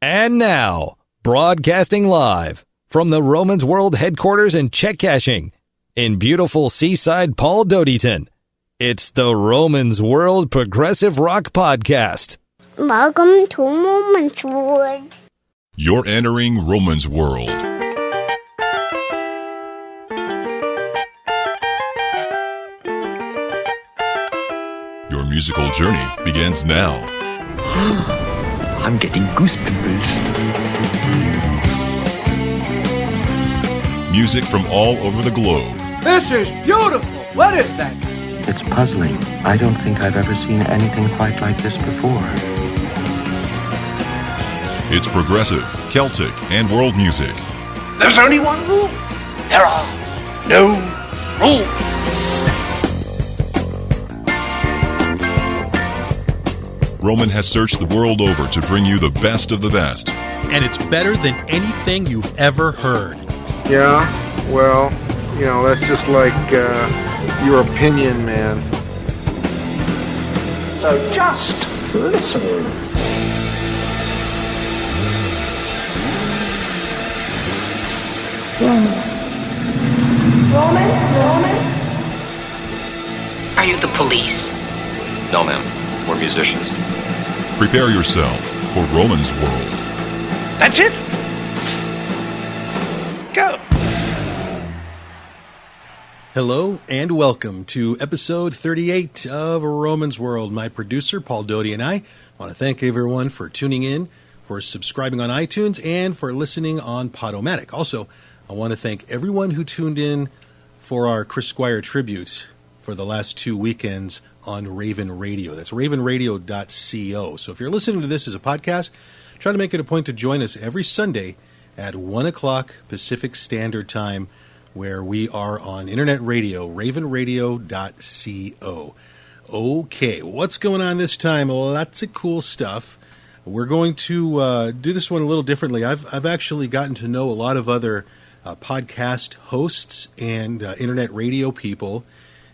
And now, broadcasting live from the Romans World headquarters in check cashing in beautiful seaside Paul Dotyton, it's the Romans World Progressive Rock Podcast. Welcome to Romans World. You're entering Romans World. Your musical journey begins now. I'm getting goose pimples. Music from all over the globe. This is beautiful. What is that? It's puzzling. I don't think I've ever seen anything quite like this before. It's progressive, Celtic, and world music. There's only one rule. There are no rules. Roman has searched the world over to bring you the best of the best. And it's better than anything you've ever heard. Yeah, well, that's just like your opinion, man. So just listen. Roman? Are you the police? No, ma'am. We're musicians. Prepare yourself for Roman's World. That's it. Go. Hello and welcome to episode 38 of Romans World. My producer, Paul Doty, and I want to thank everyone for tuning in, for subscribing on iTunes, and for listening on Podomatic. Also, I want to thank everyone who tuned in for our Chris Squire tribute for the last 2 weekends on Raven Radio. That's ravenradio.co. So if you're listening to this as a podcast, try to make it a point to join us every Sunday at 1 o'clock Pacific Standard Time, where we are on internet radio, ravenradio.co. Okay, what's going on this time? Lots of cool stuff. We're going to do this one a little differently. I've actually gotten to know a lot of other podcast hosts and internet radio people,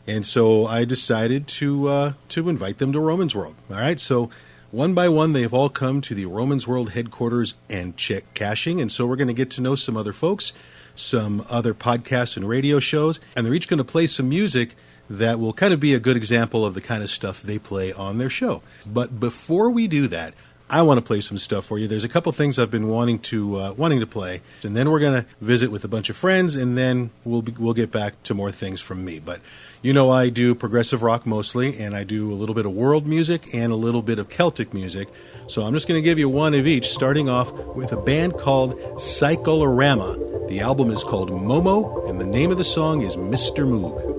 and so I decided to invite them to Romans World. All right, so one by one, they have all come to the Romans World headquarters and check cashing, and so we're going to get to know some other folks, some other podcasts and radio shows, and they're each going to play some music that will kind of be a good example of the kind of stuff they play on their show. But before we do that, I want to play some stuff for you. There's a couple things I've been wanting to play, and then we're going to visit with a bunch of friends, and then we'll get back to more things from me. But I do progressive rock mostly, and I do a little bit of world music and a little bit of Celtic music. So I'm just going to give you one of each, starting off with a band called Cyclorama. The album is called Momo, and the name of the song is Mr. Moog.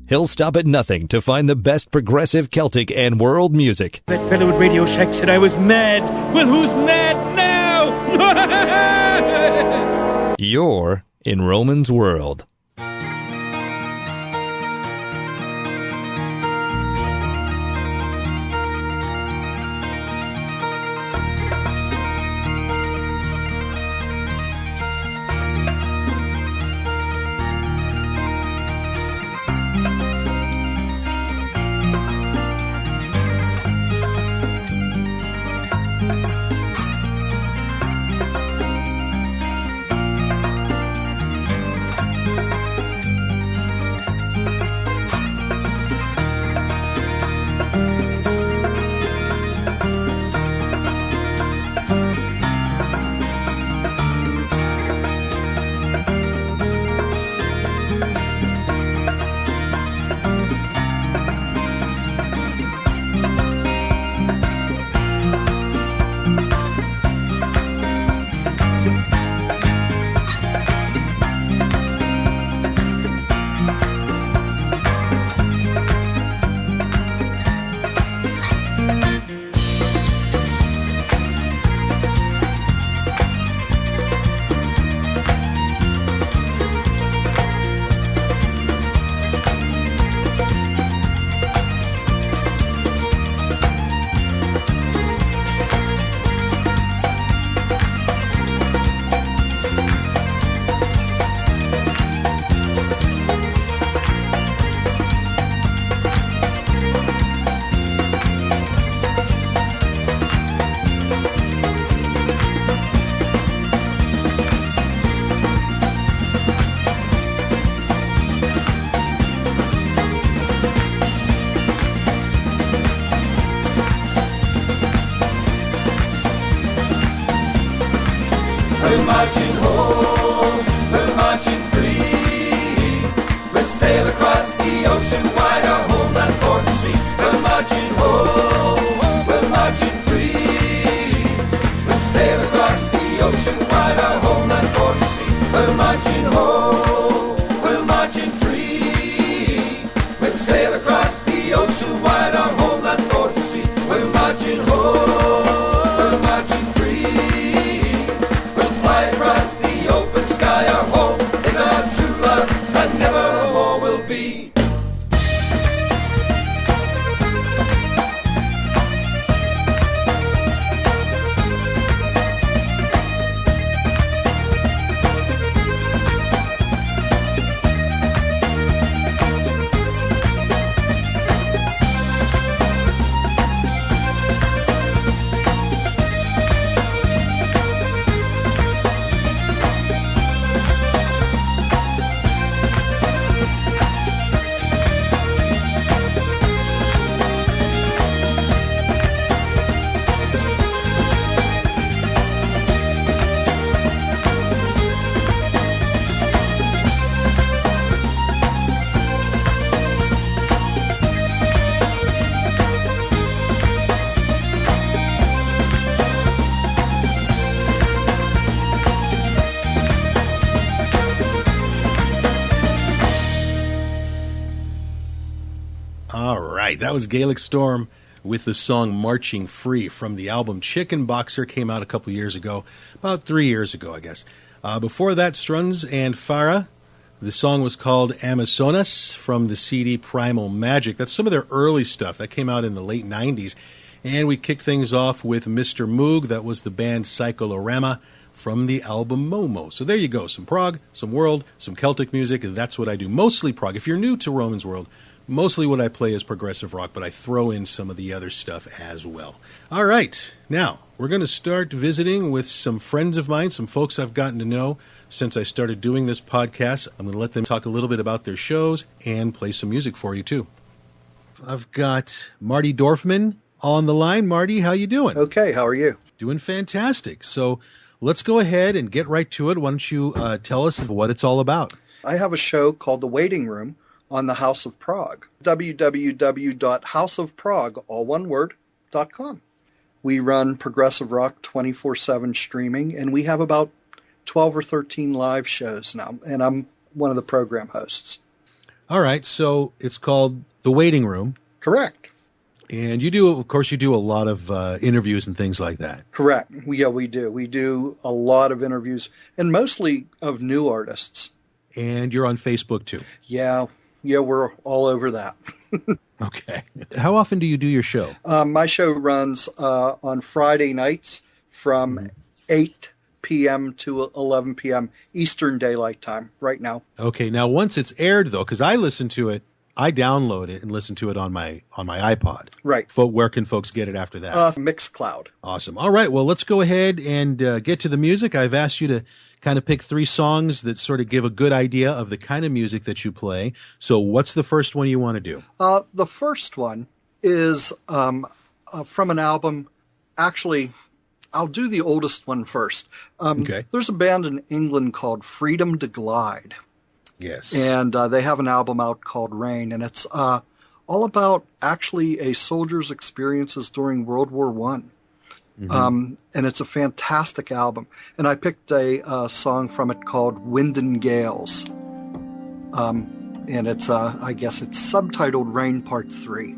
He'll stop at nothing to find the best progressive Celtic and world music. That fellow at Radio Shack said I was mad. Well, who's mad now? You're in Roman's World. That was Gaelic Storm with the song Marching Free from the album Chicken Boxer. Came out a couple years ago, about 3 years ago, I guess. Before that, Strunz and Farah. The song was called Amazonas from the CD Primal Magic. That's some of their early stuff. That came out in the late 90s. And we kicked things off with Mr. Moog. That was the band Cyclorama from the album Momo. So there you go. Some prog, some world, some Celtic music. And that's what I do. Mostly prog. If you're new to Roman's World, mostly what I play is progressive rock, but I throw in some of the other stuff as well. All right. Now, we're going to start visiting with some friends of mine, some folks I've gotten to know since I started doing this podcast. I'm going to let them talk a little bit about their shows and play some music for you, too. I've got Marty Dorfman on the line. Marty, how you doing? Okay, how are you? Doing fantastic. So let's go ahead and get right to it. Why don't you tell us what it's all about? I have a show called The Waiting Room on the House of Prague. www.houseofprague, all one word, .com. We run progressive rock 24/7 streaming, and we have about 12 or 13 live shows now, and I'm one of the program hosts. All right, so it's called The Waiting Room. Correct. And you do a lot of interviews and things like that. Correct. We do. We do a lot of interviews, and mostly of new artists. And you're on Facebook too. Yeah, we're all over that. Okay. How often do you do your show? My show runs on Friday nights from 8 p.m. to 11 p.m. Eastern Daylight Time right now. Okay. Now, once it's aired, though, because I listen to it, I download it and listen to it on my iPod. Right. Where can folks get it after that? Mixcloud. Awesome. All right. Well, let's go ahead and get to the music. I've asked you to kind of pick 3 songs that sort of give a good idea of the kind of music that you play. So what's the first one you want to do? The first one is from an album. Actually, I'll do the oldest one first. Okay. There's a band in England called Freedom to Glide. Yes. And they have an album out called Rain, and it's all about actually a soldier's experiences during World War I. And it's a fantastic album. And I picked a song from it called Wind and Gales. And it's, I guess it's subtitled Rain Part 3.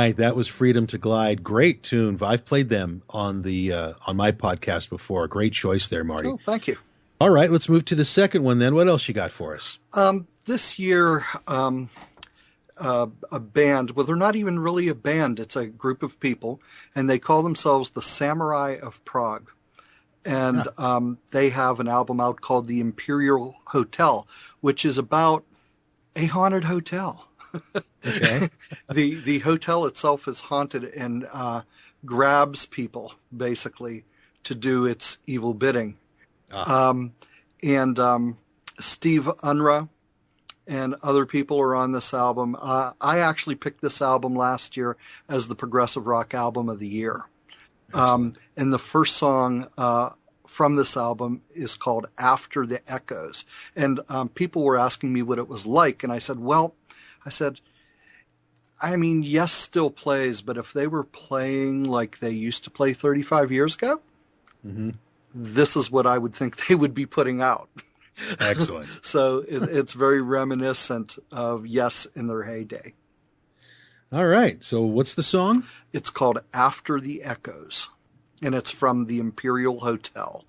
right, that was Freedom to Glide. Great tune. I've played them on my podcast before. Great choice there, Marty. Oh, thank you. All right, let's move to the second one then. What else you got for us? This year, a band, well, they're not even really a band. It's a group of people, and they call themselves the Samurai of Prague. And they have an album out called The Imperial Hotel, which is about a haunted hotel. Okay. The hotel itself is haunted and grabs people, basically, to do its evil bidding. Steve Unruh and other people are on this album. I actually picked this album last year as the Progressive Rock Album of the Year. And the first song from this album is called After the Echoes. And people were asking me what it was like. And I said, Yes, still plays, but if they were playing like they used to play 35 years ago, this is what I would think they would be putting out. Excellent. So it's very reminiscent of Yes in their heyday. All right. So what's the song? It's called After the Echoes, and it's from the Imperial Hotel.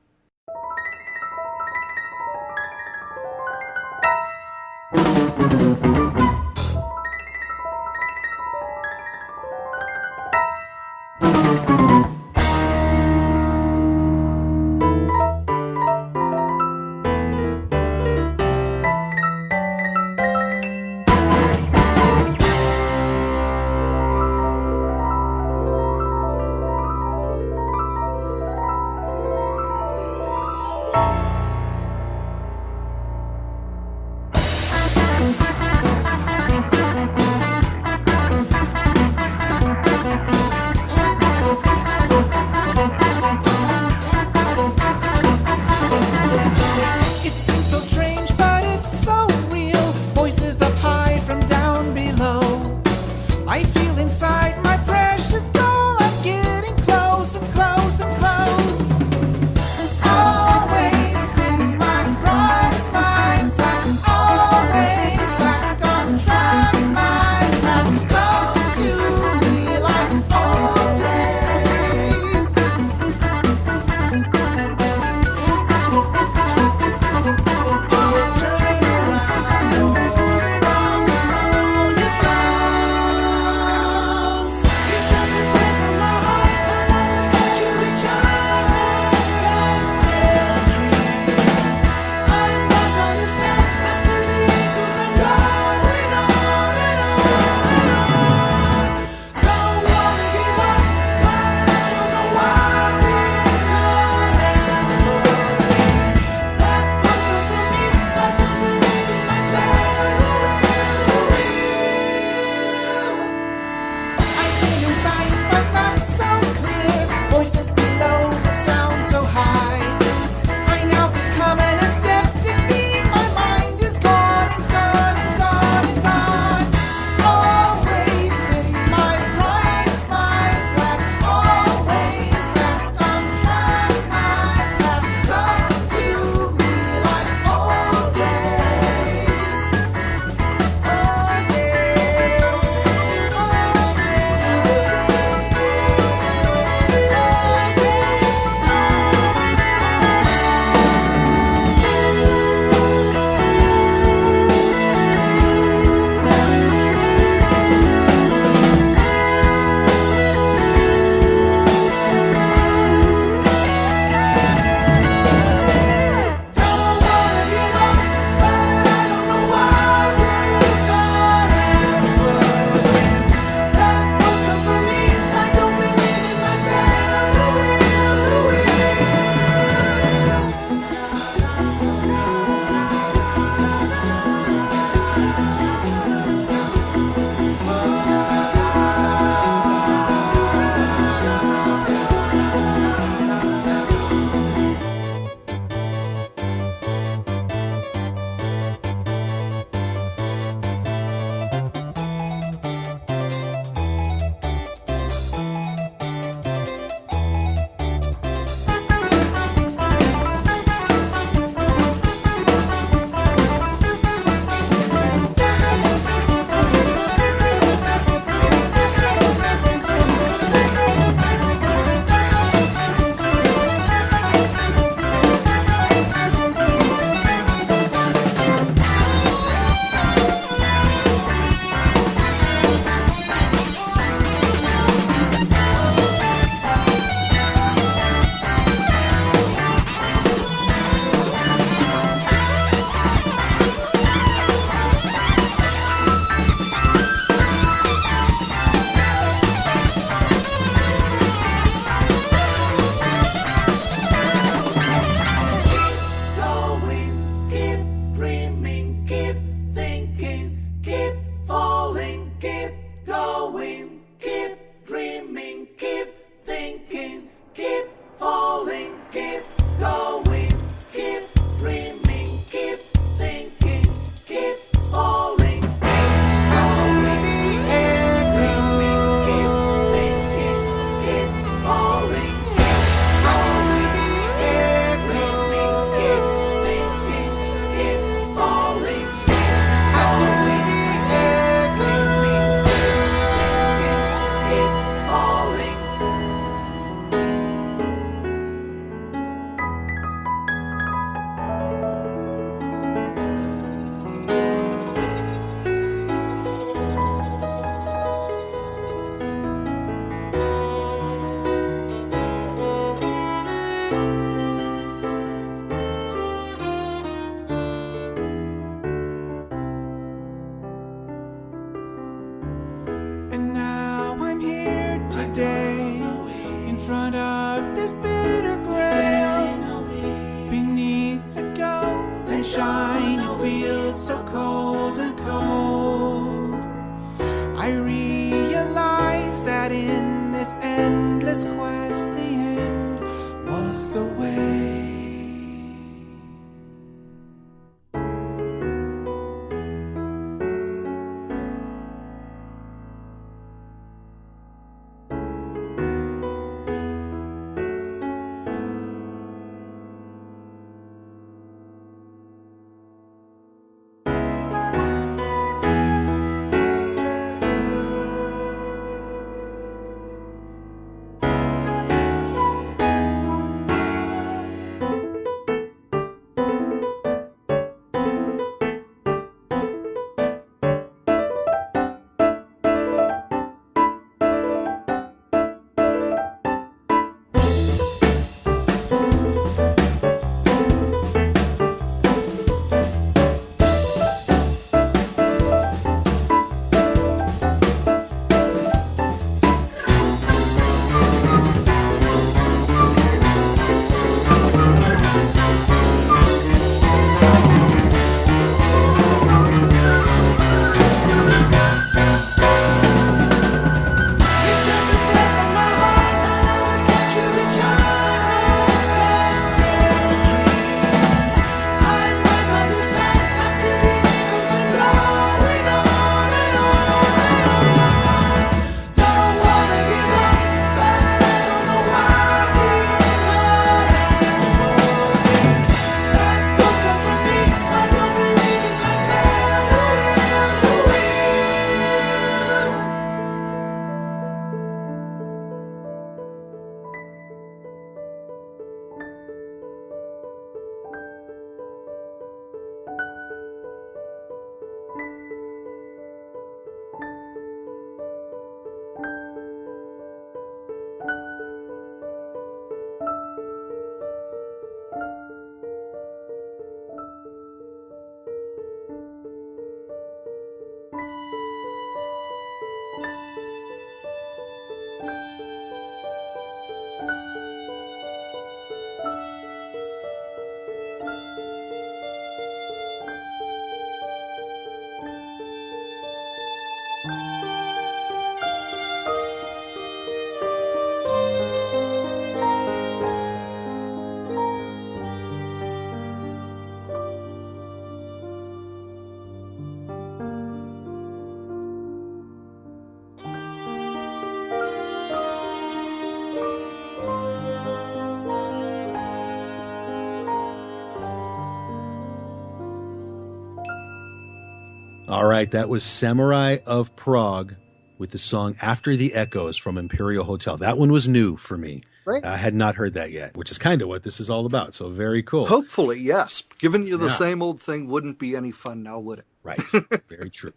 All right, that was Samurai of Prague with the song After the Echoes from Imperial Hotel. That one was new for me. Right. I had not heard that yet, which is kind of what this is all about. So very cool. Hopefully, yes. Giving you the same old thing wouldn't be any fun now, would it? Right. Very true.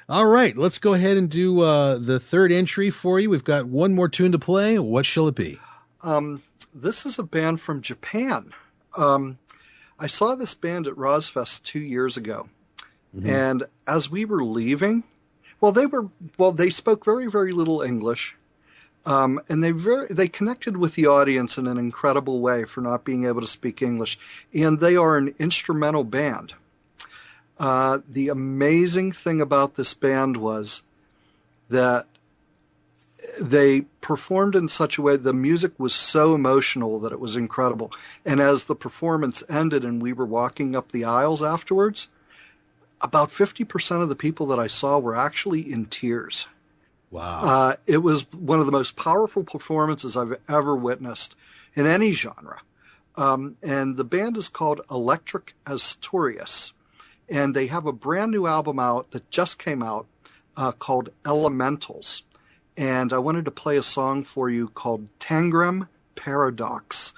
All right, let's go ahead and do the third entry for you. We've got one more tune to play. What shall it be? This is a band from Japan. I saw this band at Rozfest 2 years ago. Mm-hmm. And as we were leaving, they spoke very, very little English. And they connected with the audience in an incredible way for not being able to speak English. And they are an instrumental band. The amazing thing about this band was that they performed in such a way, the music was so emotional that it was incredible. And as the performance ended and we were walking up the aisles afterwards, about 50% of the people that I saw were actually in tears. Wow. It was one of the most powerful performances I've ever witnessed in any genre. And the band is called Electric Astorius. And they have a brand new album out that just came out called Elementals. And I wanted to play a song for you called Tangram Paradox.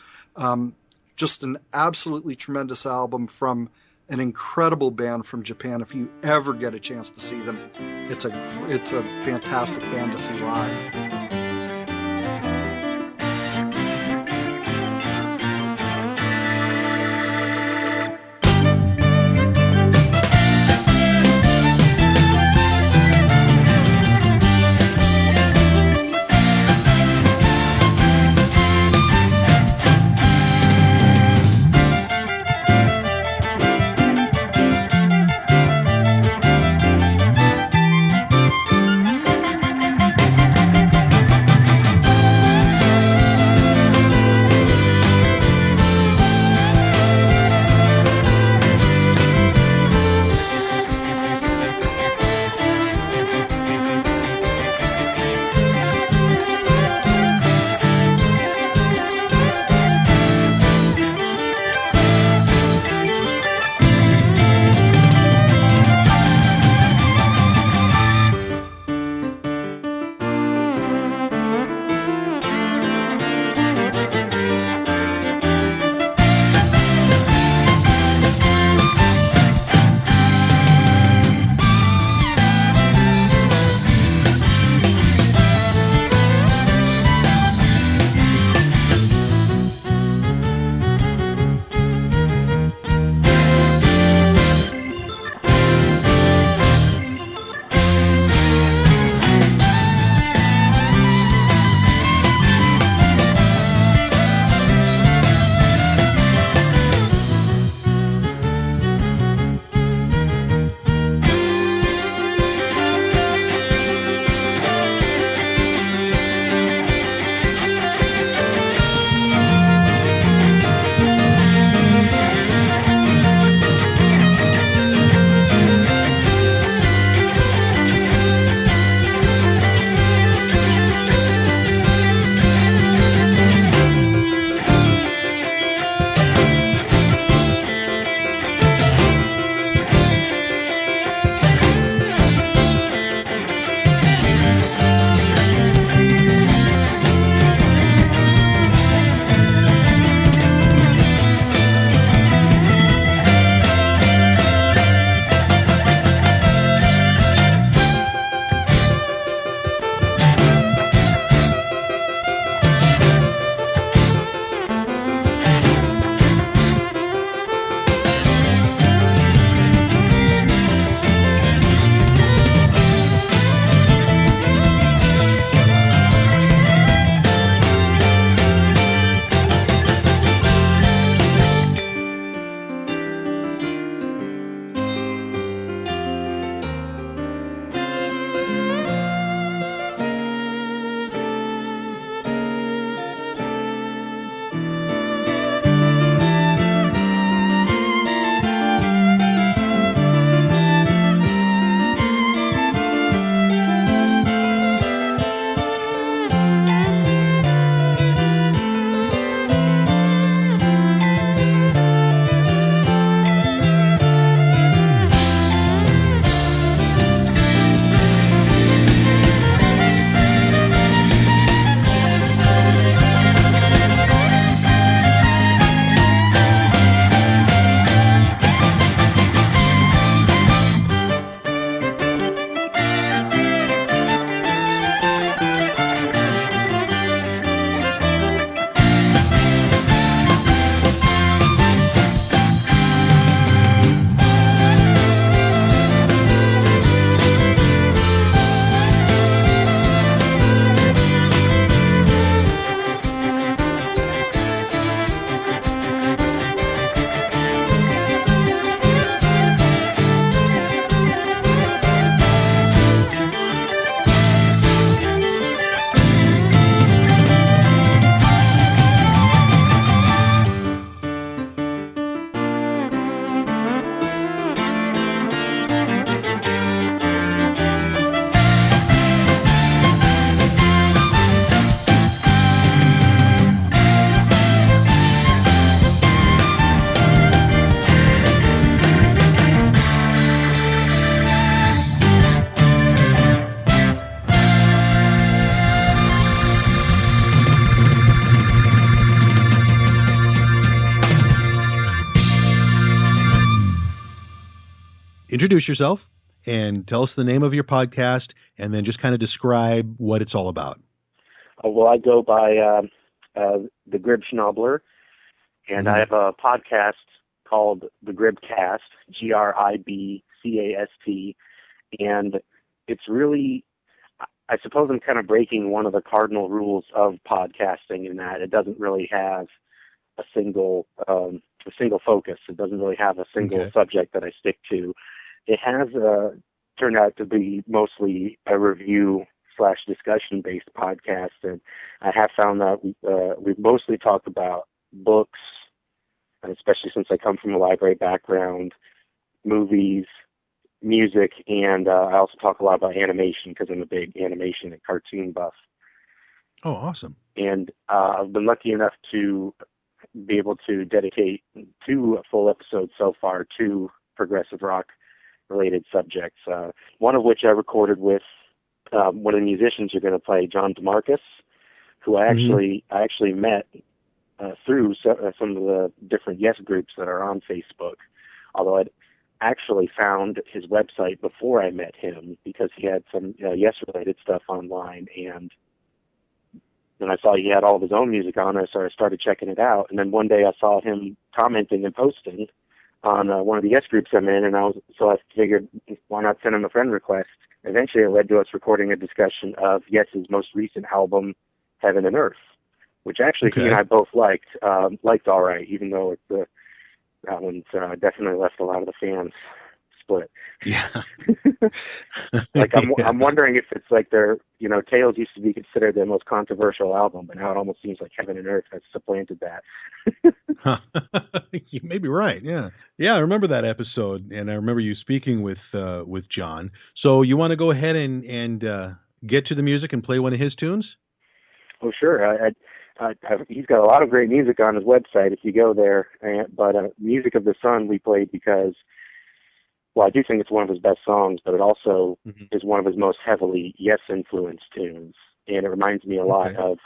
Just an absolutely tremendous album from an incredible band from Japan. If you ever get a chance to see them, it's a fantastic band to see live. introduce yourself and tell us the name of your podcast, and then just kind of describe what it's all about. Well, I go by the Grib Schnobbler, and I have a podcast called The Gribcast, Gribcast, and it's really, I suppose I'm kind of breaking one of the cardinal rules of podcasting in that it doesn't really have a single focus. It doesn't really have a single subject that I stick to. It has turned out to be mostly a review/discussion-based podcast, and I have found that we've mostly talked about books, especially since I come from a library background, movies, music, and I also talk a lot about animation because I'm a big animation and cartoon buff. Oh, awesome. And I've been lucky enough to be able to dedicate 2 full episodes so far to progressive rock-related subjects, one of which I recorded with one of the musicians you're going to play, John DeMarcus, who I actually met through some of the different Yes groups that are on Facebook, although I'd actually found his website before I met him because he had some Yes-related stuff online, and then I saw he had all of his own music on it, so I started checking it out, and then one day I saw him commenting and posting on one of the Yes groups I'm in, and I figured, why not send him a friend request? Eventually it led to us recording a discussion of Yes's most recent album, Heaven and Earth, which actually he and I both liked all right, even though that one's definitely left a lot of the fans split. Yeah. I'm wondering if it's like Tales used to be considered their most controversial album, but now it almost seems like Heaven and Earth has supplanted that. You may be right. Yeah. Yeah. I remember that episode, and I remember you speaking with John. So you want to go ahead and get to the music and play one of his tunes? Oh, sure. He's got a lot of great music on his website if you go there. But Music of the Sun we played because, well, I do think it's one of his best songs, but it also is one of his most heavily Yes-influenced tunes. And it reminds me a lot of,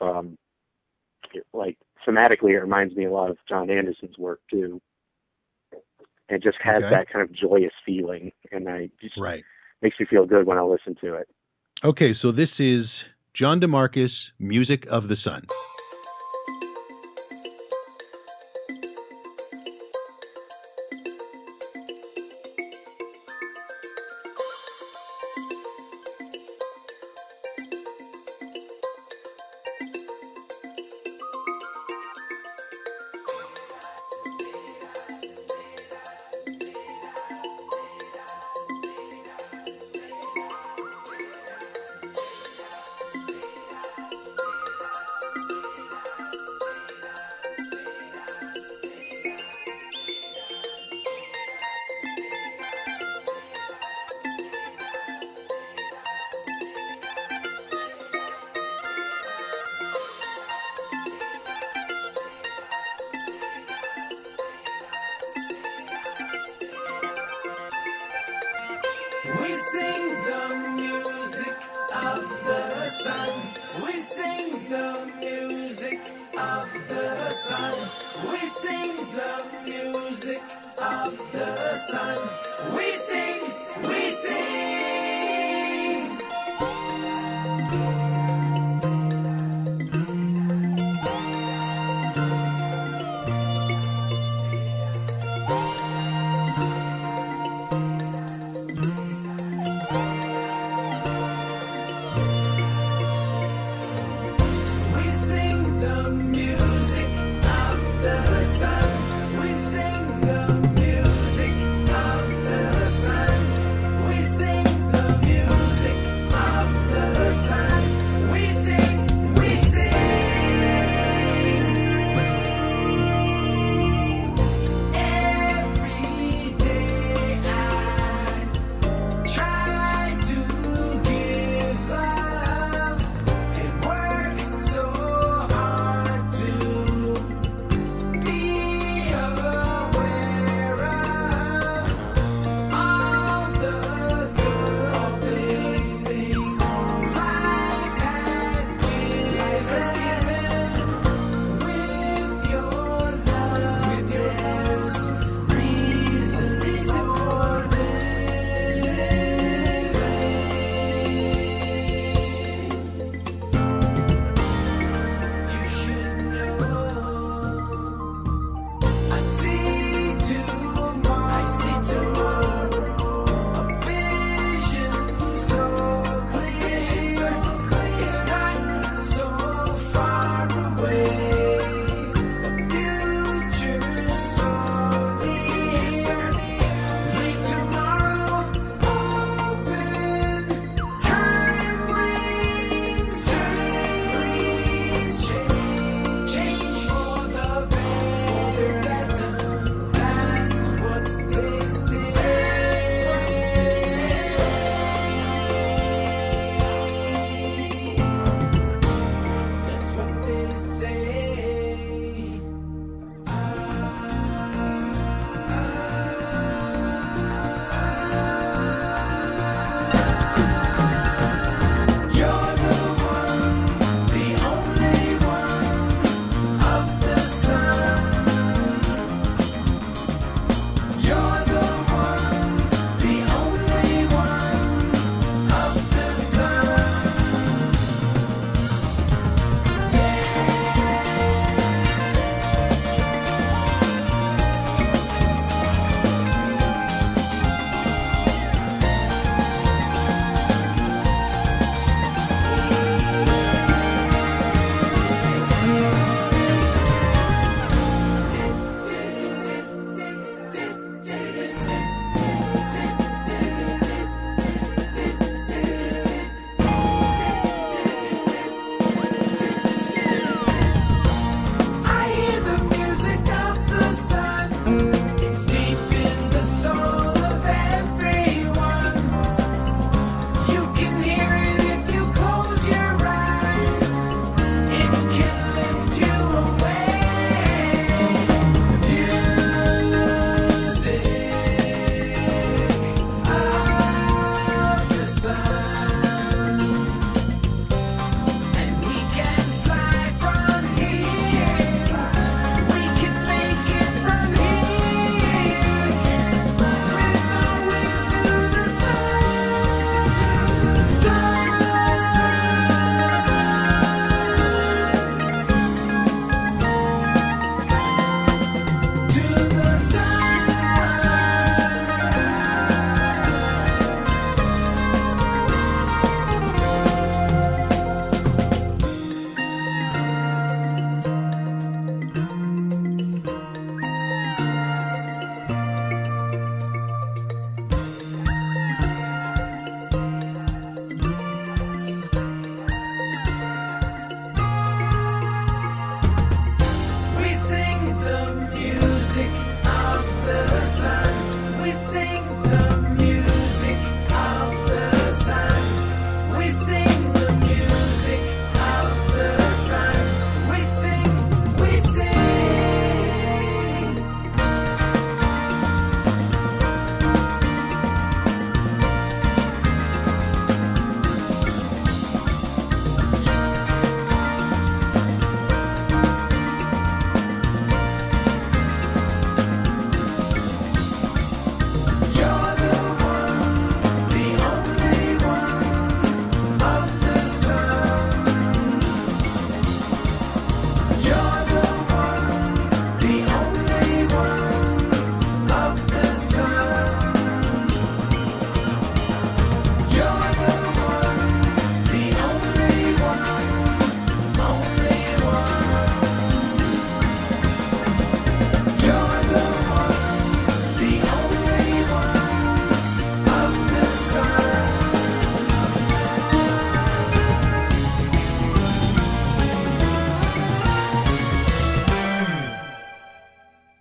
thematically, it reminds me a lot of John Anderson's work, too. It just has that kind of joyous feeling, and makes me feel good when I listen to it. Okay, so this is John DeMarcus, Music of the Sun. We sing the music of the sun. We sing the music of the sun. We sing the music of the sun. We sing, we sing. We sing the music of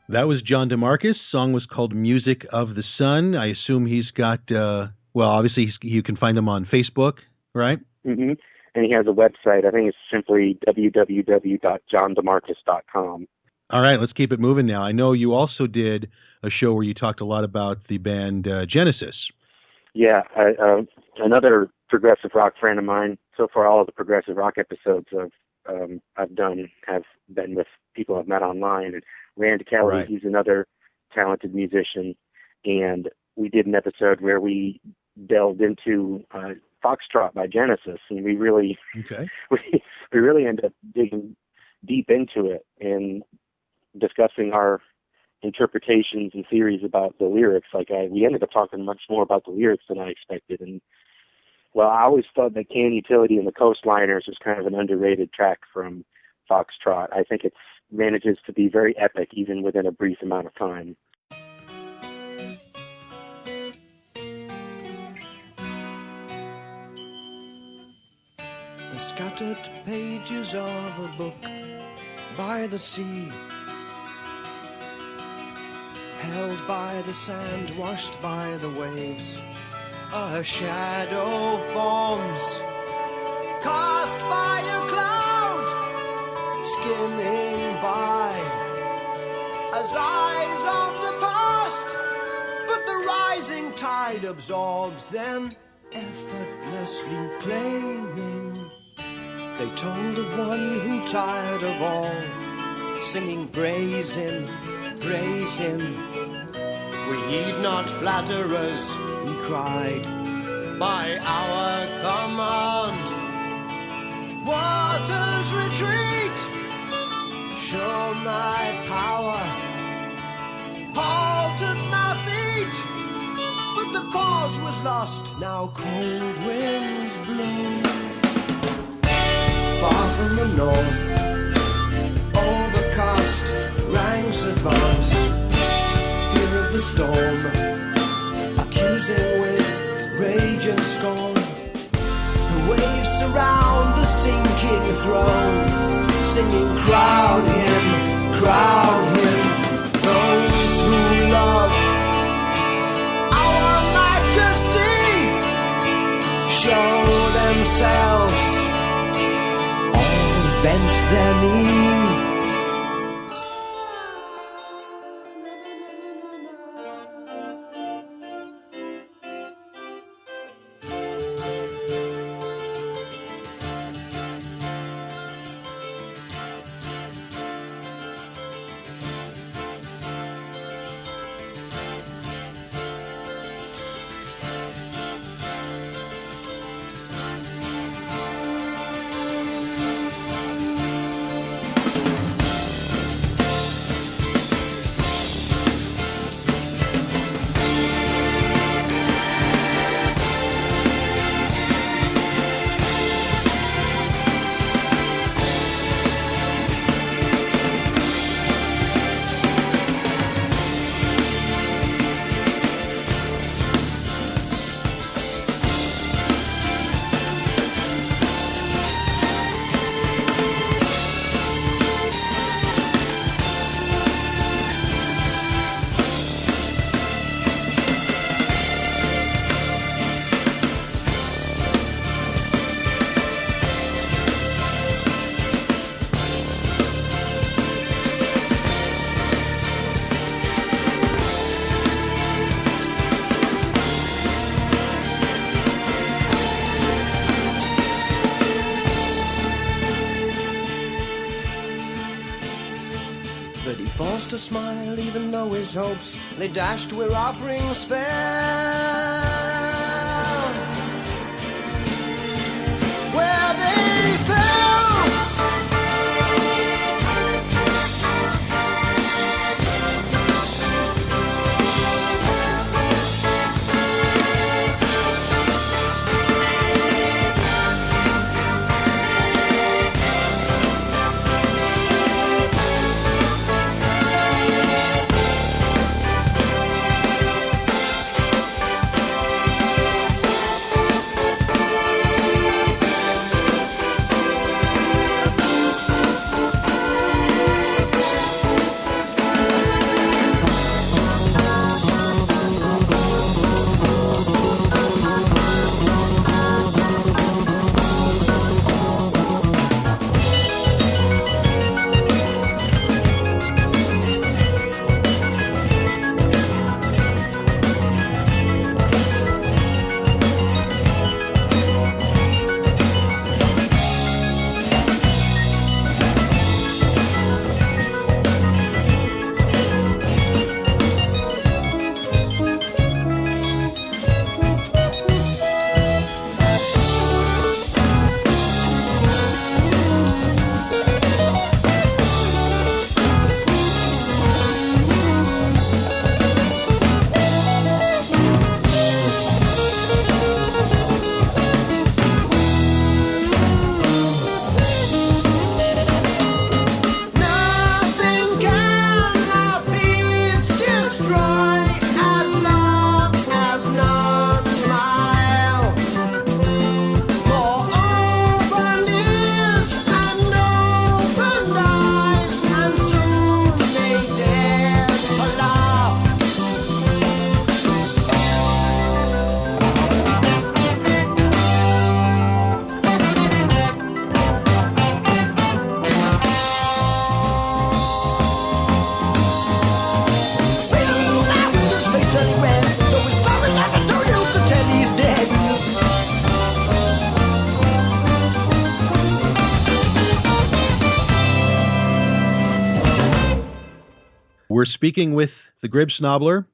That was John DeMarcus. Song was called Music of the Sun. I assume he's got, obviously you can find him on Facebook, right? Mm-hmm. And he has a website. I think it's simply www.johndemarcus.com. All right, let's keep it moving now. I know you also did a show where you talked a lot about the band Genesis. Yeah, another progressive rock friend of mine. So far, all of the progressive rock episodes I've done have been with people I've met online. And Rand Kelly, Right. He's another talented musician. And we did an episode where we delved into Foxtrot by Genesis, and we really we really ended up digging deep into it and discussing our interpretations and theories about the lyrics. We ended up talking much more about the lyrics than I expected. And well, I always thought that Can Utility and the Coastliners was kind of an underrated track from Foxtrot. I think it manages to be very epic even within a brief amount of time. The scattered pages of a book by the sea, held by the sand, washed by the waves. A shadow forms, cast by a cloud, skimming by as eyes of the past. But the rising tide absorbs them, effortlessly claiming. They told of one who, tired of all, singing praise him, praise him. We heed not flatterers, he cried, by our command. Waters retreat, show my power, halted my feet. But the cause was lost, now cold winds blow. Far from the north, overcast ranks advance. Fear of the storm, accusing with rage and scorn. The waves surround the sinking throne, singing, crown him, crown him. Those who love our majesty show themselves, all bent their knee. But he forced a smile even though his hopes lay dashed where offerings fell. Where they fell. We're speaking with the Grib Snobbler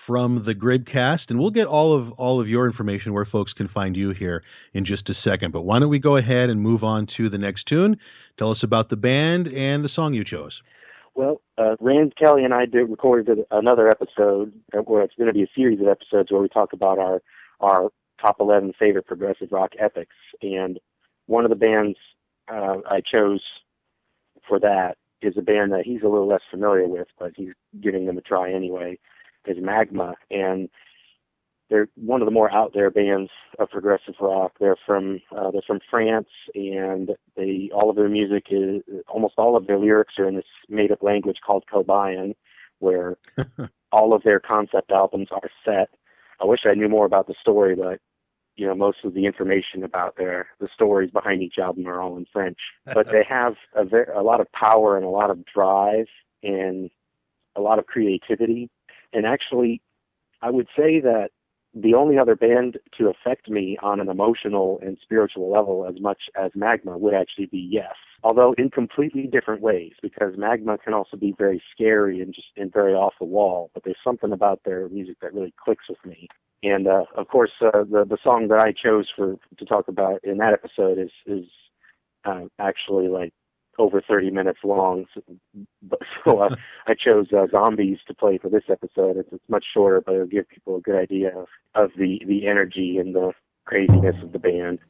from the Gribcast, and we'll get all of your information where folks can find you here in just a second. But why don't we go ahead and move on to the next tune? Tell us about the band and the song you chose. Well, Rand Kelly and I recorded another episode, where it's going to be a series of episodes where we talk about our top 11 favorite progressive rock epics. And one of the bands I chose for that is a band that he's a little less familiar with, but he's giving them a try anyway, is Magma. And they're one of the more out there bands of progressive rock. They're from France, and all of their music is, almost all of their lyrics are in this made up language called Kobayan, where all of their concept albums are set. I wish I knew more about the story, but most of the information about the stories behind each album are all in French. But they have a lot of power and a lot of drive and a lot of creativity. And actually, I would say that the only other band to affect me on an emotional and spiritual level as much as Magma would actually be Yes, although in completely different ways, because Magma can also be very scary and very off the wall, but there's something about their music that really clicks with me. And of course, the song that I chose to talk about in that episode is actually like over 30 minutes long. So I chose Zombies to play for this episode. It's much shorter, but it'll give people a good idea of the energy and the craziness of the band.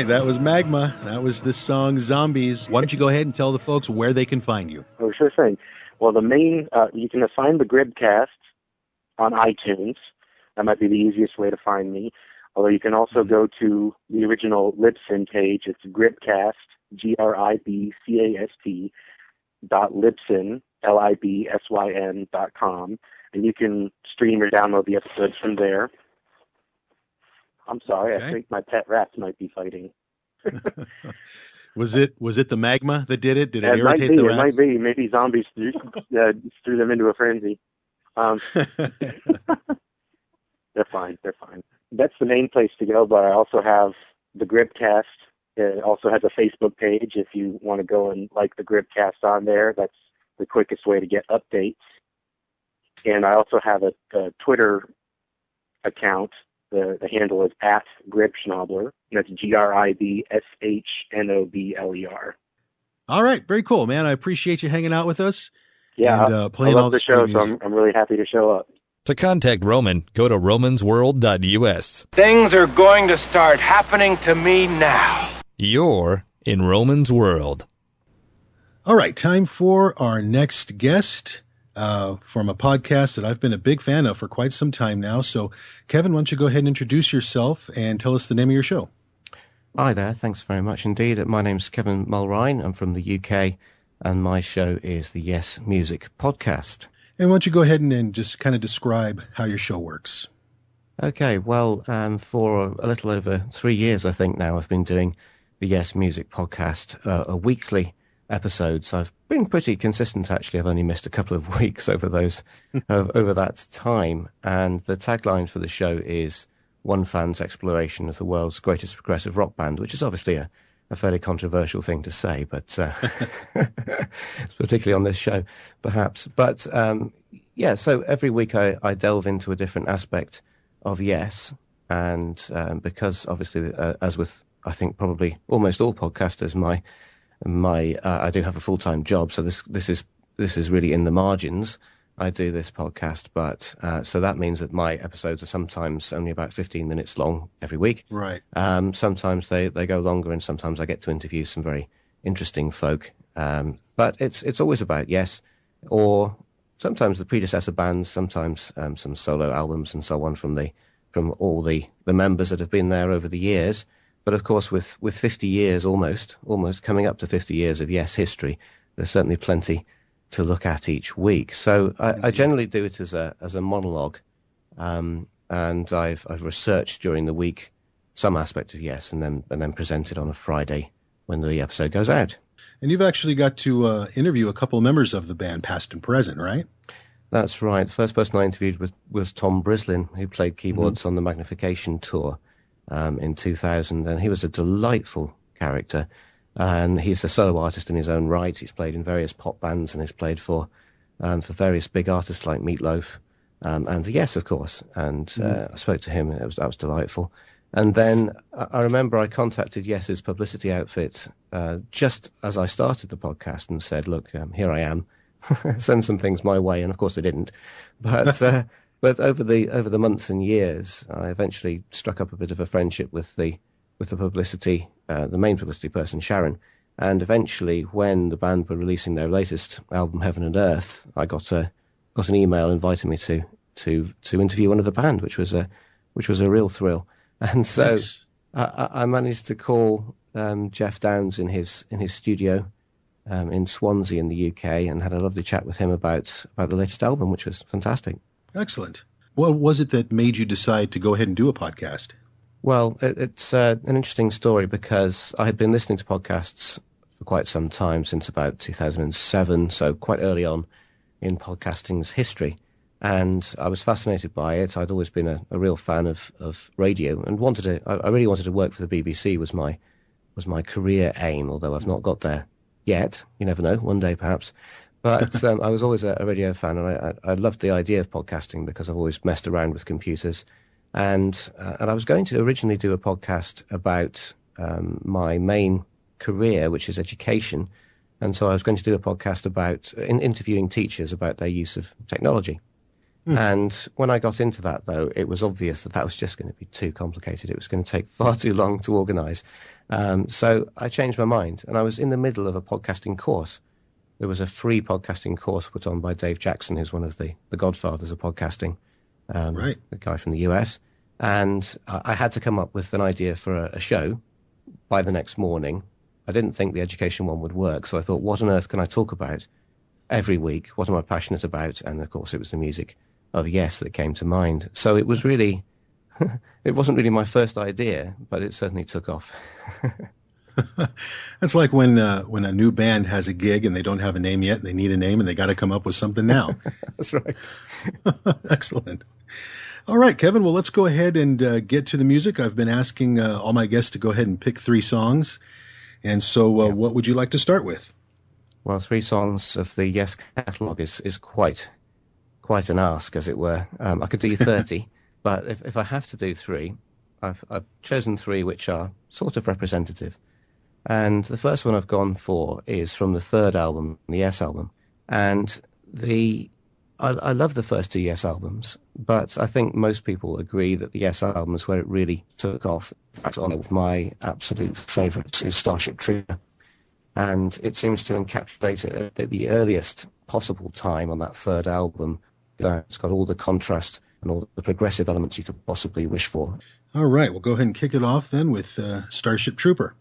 right, that was Magma. That was the song Zombies. Why don't you go ahead and tell the folks where they can find you? Oh, sure thing. Well, the main, you can find the Gribcast on iTunes. That might be the easiest way to find me. Although you can also go to the original Libsyn page. It's Gribcast, GRIBCAST, .libsyn.com, and you can stream or download the episodes from there. I'm sorry, okay. I think my pet rats might be fighting. Was it the Magma that did it? Did it irritate the rats? It might be. Maybe zombies threw them into a frenzy. They're fine. That's the main place to go, but I also have the Gribcast. It also has a Facebook page if you want to go and like the Gribcast on there. That's the quickest way to get updates. And I also have a Twitter account. The handle is @GribSchnobler. That's GRIBSHNOBLER. All right, very cool, man. I appreciate you hanging out with us. Yeah, and, I love the show, so I'm really happy to show up. To contact Roman, go to romansworld.us. Things are going to start happening to me now. You're in Roman's World. All right, time for our next guest from a podcast that I've been a big fan of for quite some time now. So, Kevin, why don't you go ahead and introduce yourself and tell us the name of your show? Hi there. Thanks very much indeed. My name's Kevin Mulrine. I'm from the UK, and my show is the Yes Music Podcast. And why don't you go ahead and just kind of describe how your show works? Okay, well, for a little over 3 years, I think now, I've been doing the Yes Music Podcast, a weekly episodes. I've been pretty consistent, actually. I've only missed a couple of weeks over that time. And the tagline for the show is one fan's exploration of the world's greatest progressive rock band, which is obviously a fairly controversial thing to say, but it's particularly on this show, perhaps. But so every week I delve into a different aspect of Yes, and because obviously, as with I think probably almost all podcasters, I do have a full-time job, so this is really in the margins. I do this podcast, but so that means that my episodes are sometimes only about 15 minutes long every week. Right. Sometimes they go longer, and sometimes I get to interview some very interesting folk. But it's always about Yes, or sometimes the predecessor bands, sometimes some solo albums and so on from all the members that have been there over the years. But of course, with 50 years almost coming up to 50 years of Yes history, there's certainly plenty to look at each week. So I generally do it as a monologue, and I've researched during the week some aspect of Yes, and then present it on a Friday when the episode goes out. And you've actually got to interview a couple of members of the band, past and present, right? That's right. The first person I interviewed was Tom Brislin, who played keyboards on the Magnification tour in 2000, and he was a delightful character. And he's a solo artist in his own right. He's played in various pop bands, and he's played for various big artists like Meat Loaf, and Yes, of course. And I spoke to him, and that was delightful. And then I remember I contacted Yes's publicity outfit just as I started the podcast and said, "Look, here I am. Send some things my way." And of course they didn't. But but over the months and years, I eventually struck up a bit of a friendship with the publicity, the main publicity person, Sharon. And eventually, when the band were releasing their latest album, Heaven and Earth, I got an email inviting me to interview one of the band, which was a real thrill. And so I managed to call Jeff Downs in his studio in Swansea in the UK, and had a lovely chat with him about the latest album, which was fantastic. Excellent. What was it that made you decide to go ahead and do a podcast? Well, it's an interesting story, because I had been listening to podcasts for quite some time, since about 2007, so quite early on in podcasting's history. And I was fascinated by it. I'd always been a real fan of radio, and I really wanted to work for the BBC was my career aim, although I've not got there yet. You never know, one day perhaps. But I was always a radio fan, and I loved the idea of podcasting because I've always messed around with computers. And I was going to originally do a podcast about my main career, which is education. And so I was going to do a podcast about interviewing teachers about their use of technology. And when I got into that, though, it was obvious that was just going to be too complicated. It was going to take far too long to organize. So I changed my mind, and I was in the middle of a podcasting course. There was a free podcasting course put on by Dave Jackson, who's one of the godfathers of podcasting, right, the guy from the US. And I had to come up with an idea for a show by the next morning. I didn't think the education one would work, so I thought, what on earth can I talk about every week? What am I passionate about? And of course, it was the music of Yes that came to mind. So it was really, it wasn't really my first idea, but it certainly took off. That's like when a new band has a gig and they don't have a name yet, and they need a name, and they got to come up with something now. That's right. Excellent. All right, Kevin, well, let's go ahead and get to the music. I've been asking all my guests to go ahead and pick 3 songs. And so what would you like to start with? Well, 3 songs of the Yes catalogue is quite an ask, as it were. I could do 30, but if I have to do 3, I've chosen 3 which are sort of representative. And the first one I've gone for is from the 3rd album, the Yes album. And I love the first 2 Yes albums, but I think most people agree that the Yes album is where it really took off. In fact, one of my absolute favourites is Starship Trooper. And it seems to encapsulate it at the earliest possible time on that 3rd album. It's got all the contrast and all the progressive elements you could possibly wish for. All right, we'll go ahead and kick it off then with Starship Trooper.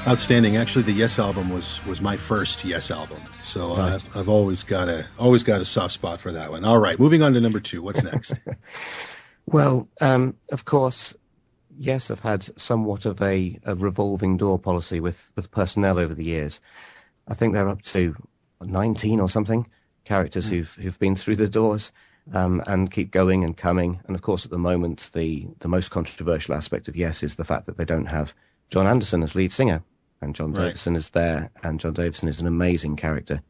Outstanding. Actually, the Yes album was my first Yes album, so nice. I've always got a soft spot for that one. All right, moving on to number 2. What's next? Well, of course, Yes have had somewhat of a revolving door policy with personnel over the years. I think they're up to 19 or something characters who've been through the doors and keep going and coming. And of course, at the moment, the most controversial aspect of Yes is the fact that they don't have John Anderson as lead singer. And John Davison is there, and John Davison is an amazing character.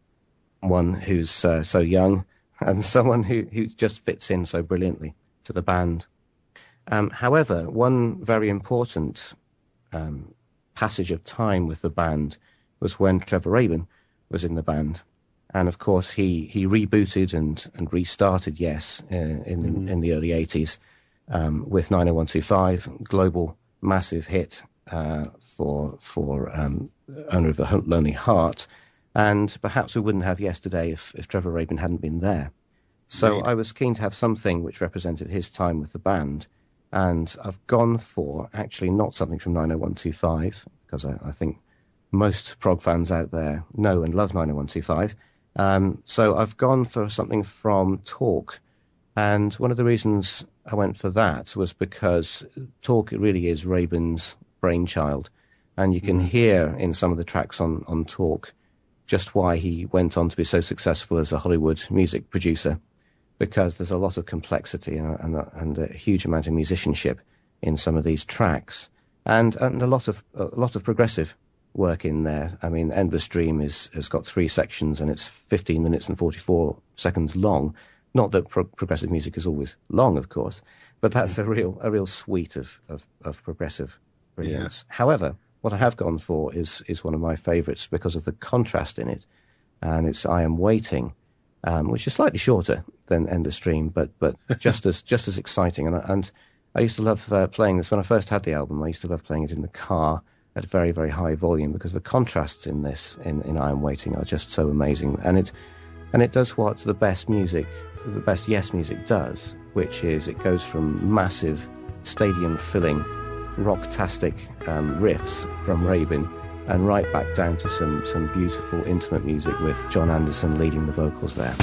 One who's so young, and someone who just fits in so brilliantly to the band. However, one very important passage of time with the band was when Trevor Rabin was in the band. And of course, he rebooted and restarted Yes in the early 80s with 90125, global massive hit. For Owner of a Lonely Heart, and perhaps we wouldn't have Yes today if Trevor Rabin hadn't been there. So I was keen to have something which represented his time with the band, and I've gone for actually not something from 90125, because I think most prog fans out there know and love 90125. So I've gone for something from Talk, And one of the reasons I went for that was because Talk really is Rabin's brainchild. And you can hear in some of the tracks on Talk just why he went on to be so successful as a Hollywood music producer, because there's a lot of complexity and a huge amount of musicianship in some of these tracks, and a lot of progressive work in there. I mean, Endless Dream has got 3 sections, and it's 15 minutes and 44 seconds long. Not that progressive music is always long, of course, but that's a real suite of progressive brilliance. Yeah. However, what I have gone for is one of my favourites because of the contrast in it, and it's I Am Waiting, which is slightly shorter than Endless Dream, but just as exciting. And I used to love playing this when I first had the album. I used to love playing it in the car at very, very high volume, because the contrasts in this in I Am Waiting are just so amazing, and it does what the best Yes music does, which is it goes from massive stadium-filling rocktastic riffs from Rabin and right back down to some beautiful intimate music with John Anderson leading the vocals there.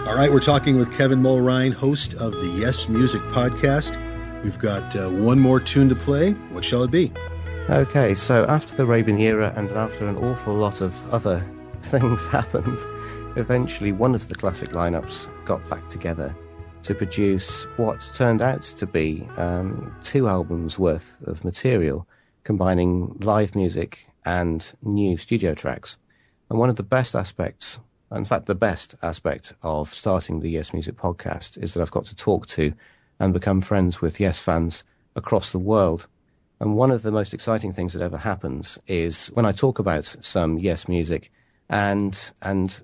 All right, we're talking with Kevin Mulrine, host of the Yes Music podcast. We've got one more tune to play. What shall it be? Okay, so after the Arabian era and after an awful lot of other things happened, eventually one of the classic lineups got back together to produce what turned out to be 2 albums worth of material, combining live music and new studio tracks. And one of the best aspects, in fact the best aspect of starting the Yes Music podcast, is that I've got to talk to and become friends with Yes fans across the world. And one of the most exciting things that ever happens is when I talk about some Yes music and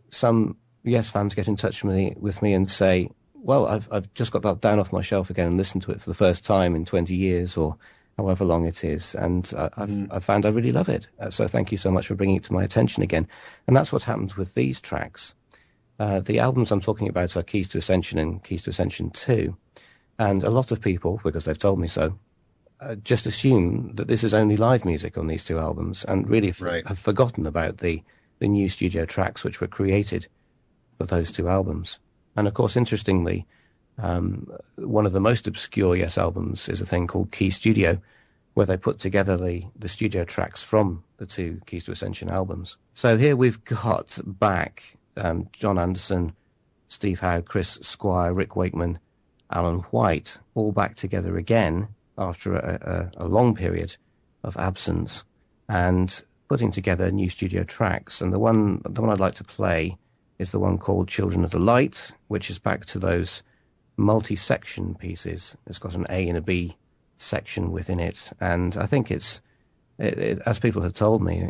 some Yes fans get in touch with me and say, well, I've just got that down off my shelf again and listened to it for the first time in 20 years or however long it is, and I've found I really love it. So thank you so much for bringing it to my attention again. And that's what happened with these tracks. The albums I'm talking about are Keys to Ascension and Keys to Ascension 2. And a lot of people, because they've told me so, just assume that this is only live music on these 2 albums and really have forgotten about the new studio tracks which were created for those 2 albums. And of course, interestingly, one of the most obscure Yes albums is a thing called Key Studio, where they put together the studio tracks from the 2 Keys to Ascension albums. So here we've got back John Anderson, Steve Howe, Chris Squire, Rick Wakeman, Alan White, all back together again after a long period of absence and putting together new studio tracks. And the one I'd like to play is the one called Children of the Light, which is back to those multi-section pieces. It's got an A and a B section within it, and I think it as people have told me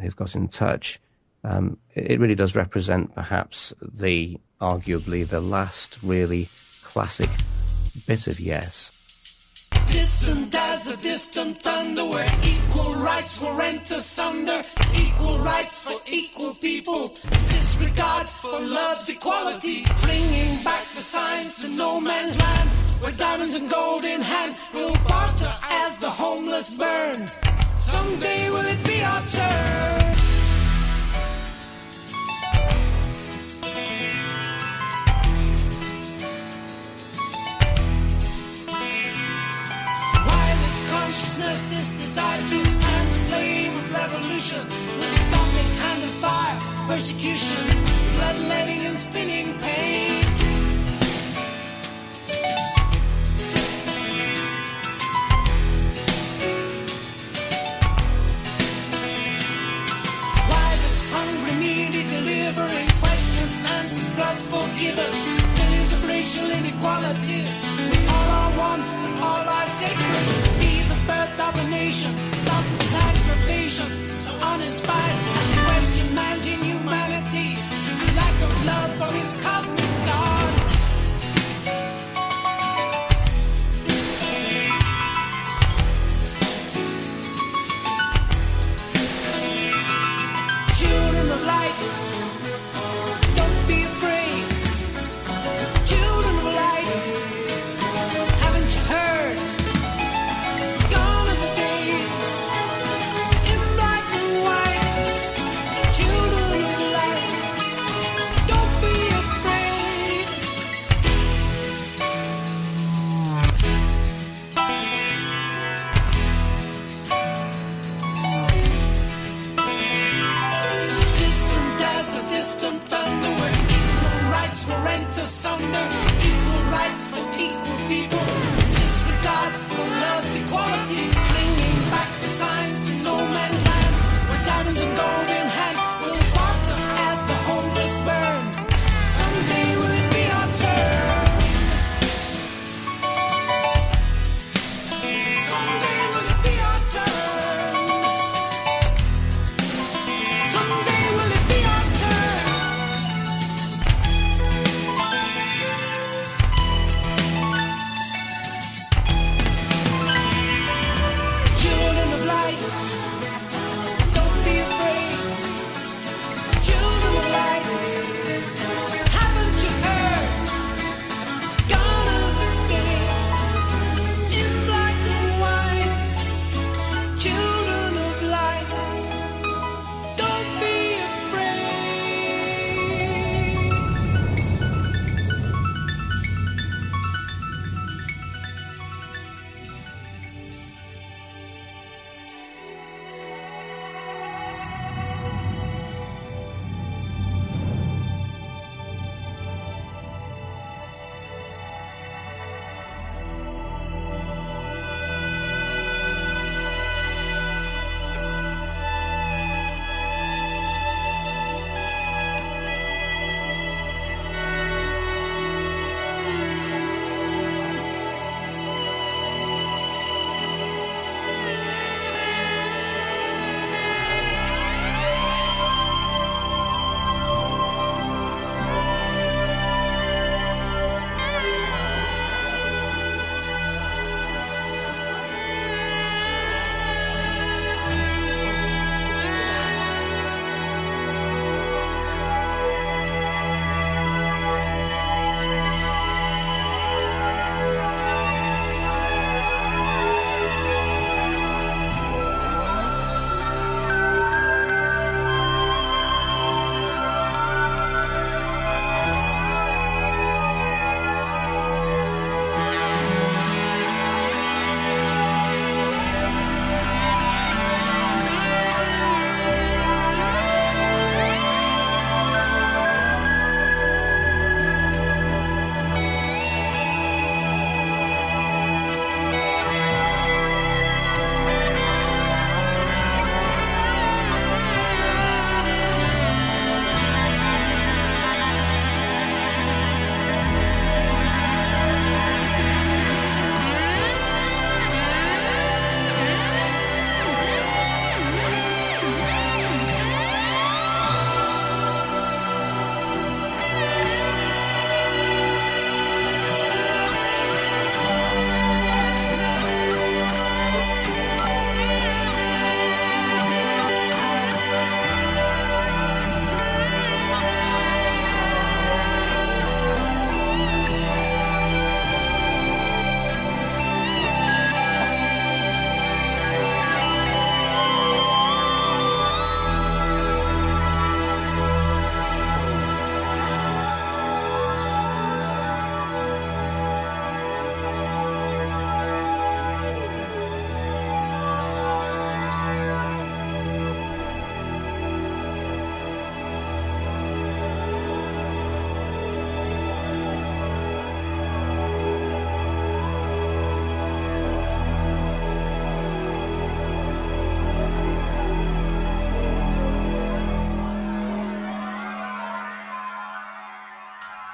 who've got in touch, it really does represent perhaps arguably the last really classic bit of Yes. Distant as the distant thunder, where equal rights were rent asunder, equal rights for equal people, disregard for love's equality, bringing back the signs to no man's land, where diamonds and gold in hand will barter as the homeless burn. Someday will it be our turn? Consciousness, this desire to expand the flame of revolution, with atomic hand and fire, persecution, bloodletting and spinning pain. Why this hungry, needy, delivering questions, answers, plus forgive us. Millions of racial inequalities. We all are one, we all are sacred. Birth of a nation, stop this aggravation, so uninspired as to question man's inhumanity, lack of love for his cosmic God. Children of light, don't be afraid. Children of light, haven't you heard?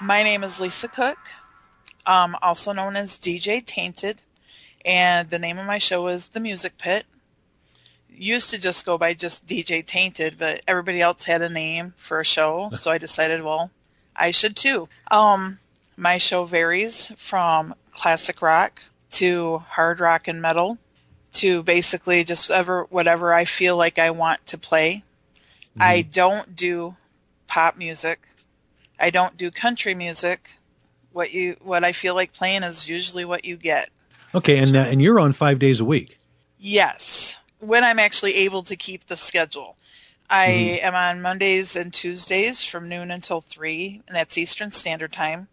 My name is Lisa Cook, also known as DJ Tainted, and the name of my show is The Music Pit. Used to just go by just DJ Tainted, but everybody else had a name for a show, so I decided, well, I should too. My show varies from classic rock to hard rock and metal to basically just whatever I feel like I want to play. Mm-hmm. I don't do pop music. I don't do country music. What I feel like playing is usually what you get. Okay, and you're on 5 days a week. Yes, when I'm actually able to keep the schedule. I am on Mondays and Tuesdays from noon until 3, and that's Eastern Standard Time.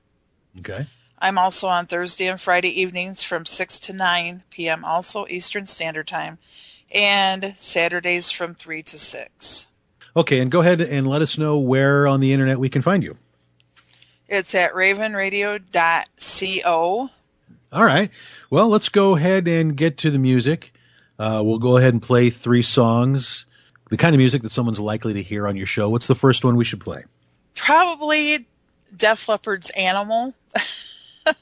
Okay. I'm also on Thursday and Friday evenings from 6 to 9 p.m., also Eastern Standard Time, and Saturdays from 3 to 6. Okay, and go ahead and let us know where on the internet we can find you. It's at ravenradio.co. All right. Well, let's go ahead and get to the music. We'll go ahead and play 3 songs, the kind of music that someone's likely to hear on your show. What's the first one we should play? Probably Def Leppard's Animal. Okay.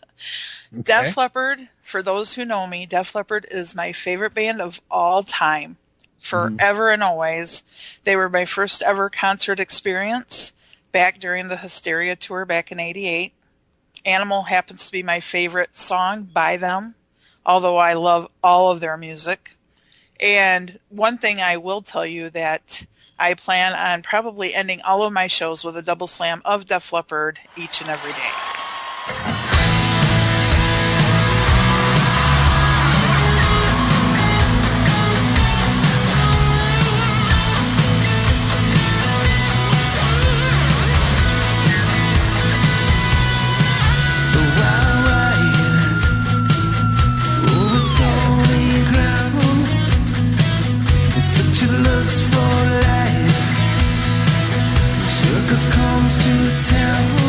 Def Leppard, for those who know me, Def Leppard is my favorite band of all time, forever and always. They were my first ever concert experience back during the Hysteria tour back in '88. Animal happens to be my favorite song by them, although I love all of their music. And one thing I will tell you that I plan on probably ending all of my shows with a double slam of Def Leppard each and every day. Comes to town.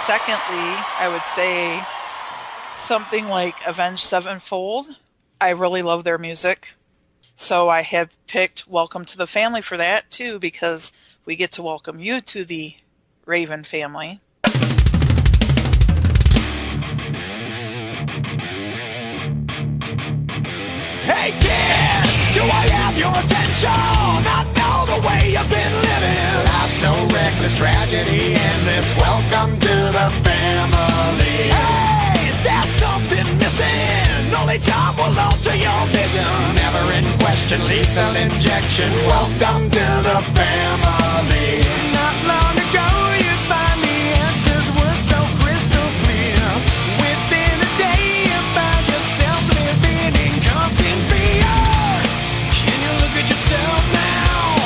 secondly, I would say something like Avenged Sevenfold. I really love their music. So I have picked Welcome to the Family for that, too, because we get to welcome you to the Raven family. Hey kid, do I have your attention? I know the way you've been living. Life's so reckless, tragedy endless. Welcome to the family. Hey, there's something missing. Only time will alter your vision. Never in question, lethal injection. Welcome to the family. Not long ago, you'd find the answers were so crystal clear. Within a day, you find yourself living in constant fear. Can you look at yourself now?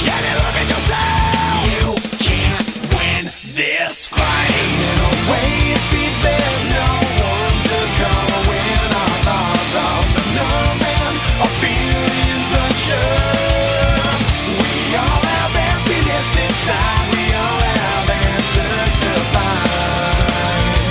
Can you look at yourself? You can't win this fight. In a way, it seems there's no one to call when our thoughts are so numb and our feelings unsure. We all have emptiness inside. We all have answers to find.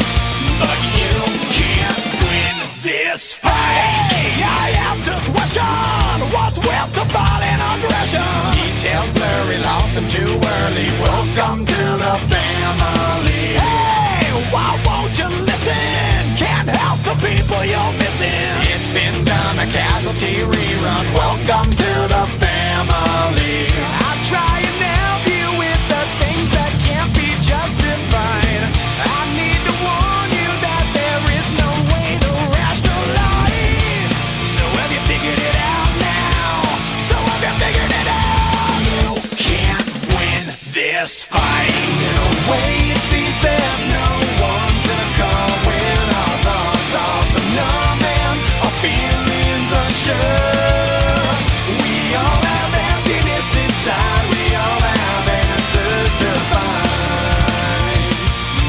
But you can't win this fight. I have to question what's with the violent aggression. Details blurry, lost them too early. Welcome to the family. Hey, why won't you listen? Can't help the people you're missing. It's been done, a casualty rerun. Welcome to the family. I try and help you with the things that can't be justified. I need to warn you that there is no way to rationalize. So have you figured it out now? So have you figured it out? You can't win this fight. In a way, it seems there's no one to call when our thoughts are so numb and our feelings unsure. We all have emptiness inside. We all have answers to find.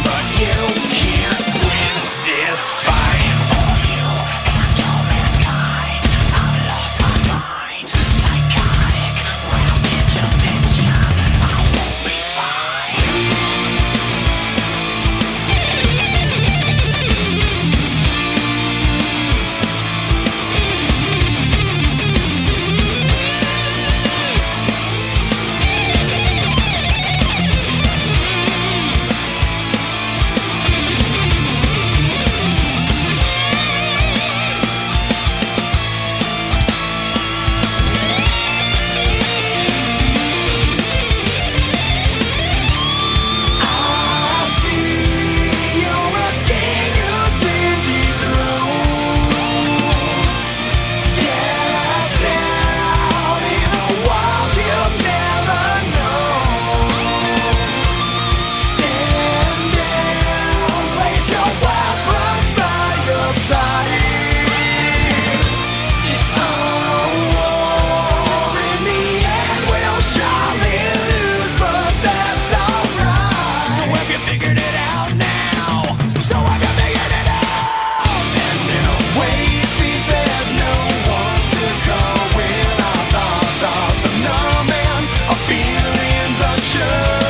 But you can't win this fight. For you and all mankind, I've lost my mind. Psychotic, rounded dementia. I won't be fine. I see you're a sting who's been dethroned. Cast out in a wild you've never known. Stand down, place your weapons by your side. It's a war. In the end, we'll surely lose, but that's alright. So have you figured it out now? So have you figured it out? And in a way, it seems there's no one to call when our thoughts are so numb and our feelings unsure.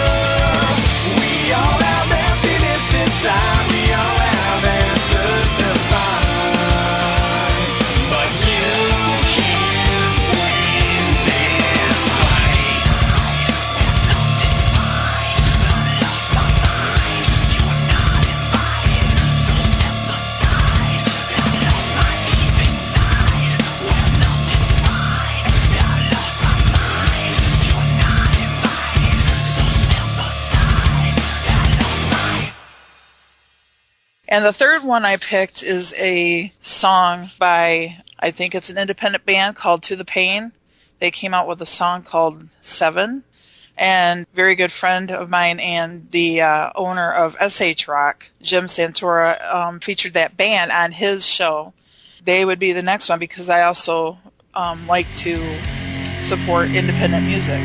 We all have emptiness inside. We all have answers to find. But you can't win this fight. Nothing's mine. I lost my mind. You are not invited, so step aside. I lost my deep inside. Well, nothing's mine. I lost my mind. You are not invited, so step aside. I lost my. And the third one I picked is a song by, I think it's an independent band called To the Pain. They came out with a song called Seven. And very good friend of mine and the owner of SH Rock, Jim Santora, featured that band on his show. They would be the next one because I also like to support independent music.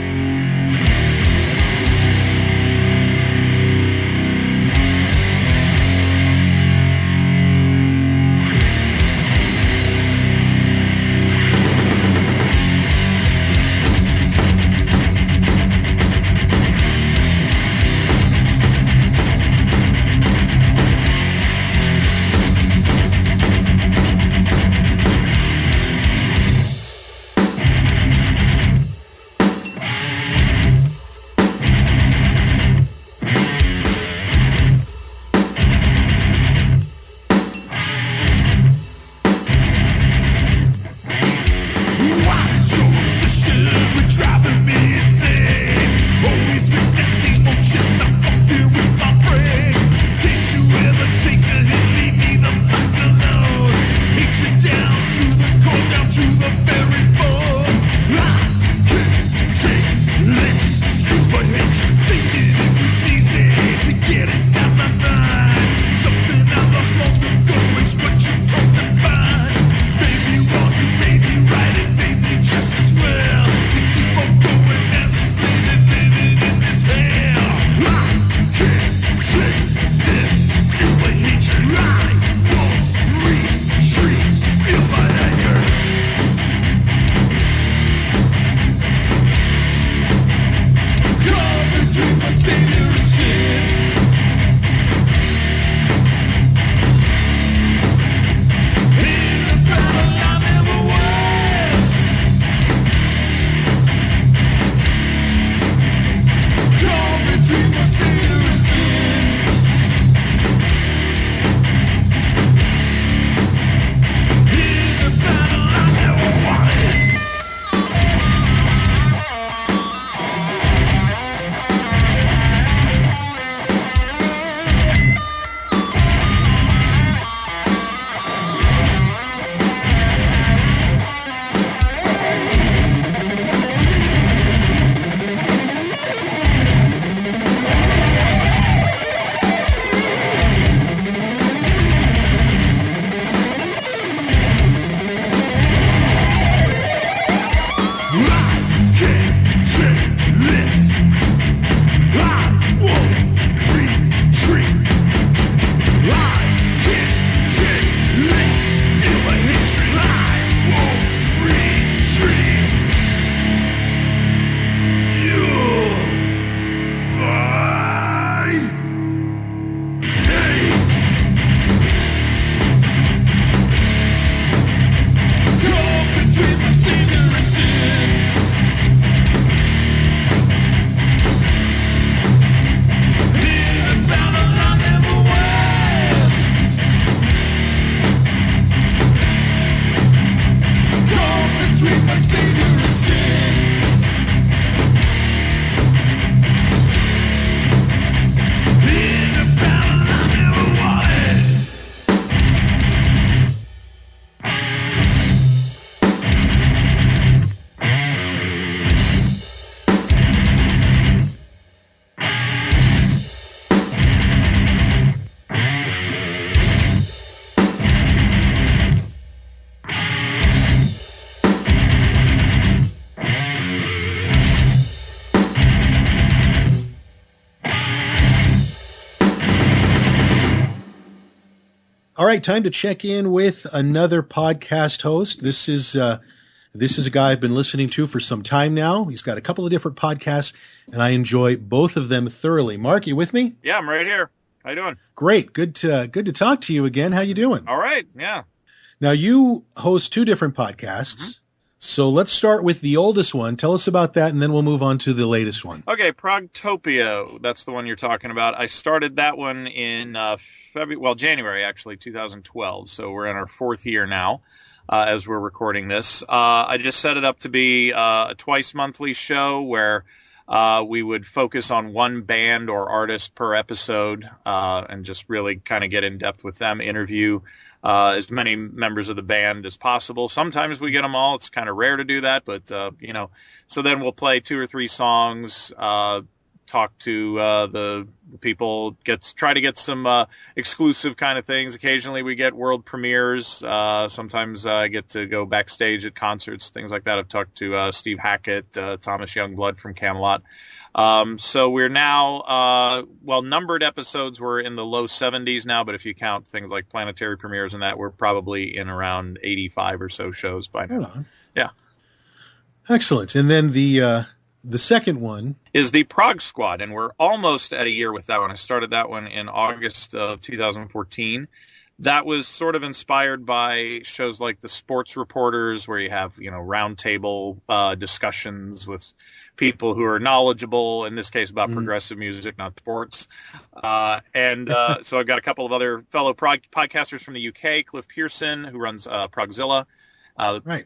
All right, time to check in with another podcast host. This is a guy I've been listening to for some time now. He's got a couple of different podcasts, and I enjoy both of them thoroughly. Mark, you with me? Yeah, I'm right here. How you doing? Great. Good to talk to you again. How you doing? All right. Yeah. Now, you host two different podcasts. Mm-hmm. So let's start with the oldest one. Tell us about that, and then we'll move on to the latest one. Okay, Progtopia. That's the one you're talking about. I started that one in January, actually, 2012. So we're in our fourth year now as we're recording this. I just set it up to be a twice monthly show where we would focus on one band or artist per episode and just really kind of get in depth with them, interview as many members of the band as possible. Sometimes we get them all. It's kind of rare to do that, but, so then we'll play 2 or 3 songs, talk to the people, try to get some exclusive kind of things. Occasionally we get world premieres. Sometimes I get to go backstage at concerts, things like that. I've talked to Steve Hackett, Thomas Youngblood from Camelot. So we're now, numbered episodes we're in the low 70s now, but if you count things like planetary premieres and that, we're probably in around 85 or so shows by now. Yeah. Excellent. And then the second one is the Prog Squad, and we're almost at a year with that one. I started that one in August of 2014. That was sort of inspired by shows like the Sports Reporters, where you have, roundtable discussions with people who are knowledgeable, in this case about progressive music, not sports. So I've got a couple of other fellow podcasters from the UK, Cliff Pearson, who runs Progzilla,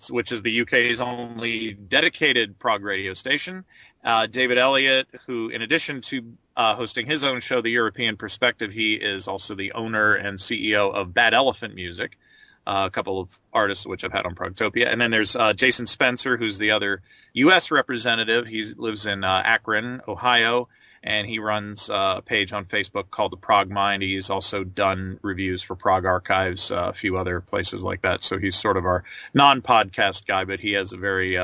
which is the UK's only dedicated prog radio station. David Elliott, who, in addition to hosting his own show, The European Perspective, he is also the owner and CEO of Bad Elephant Music, a couple of artists which I've had on Progtopia. And then there's Jason Spencer, who's the other U.S. representative. He lives in Akron, Ohio, and he runs a page on Facebook called The Prog Mind. He's also done reviews for Prog Archives, a few other places like that. So he's sort of our non-podcast guy, but he has a very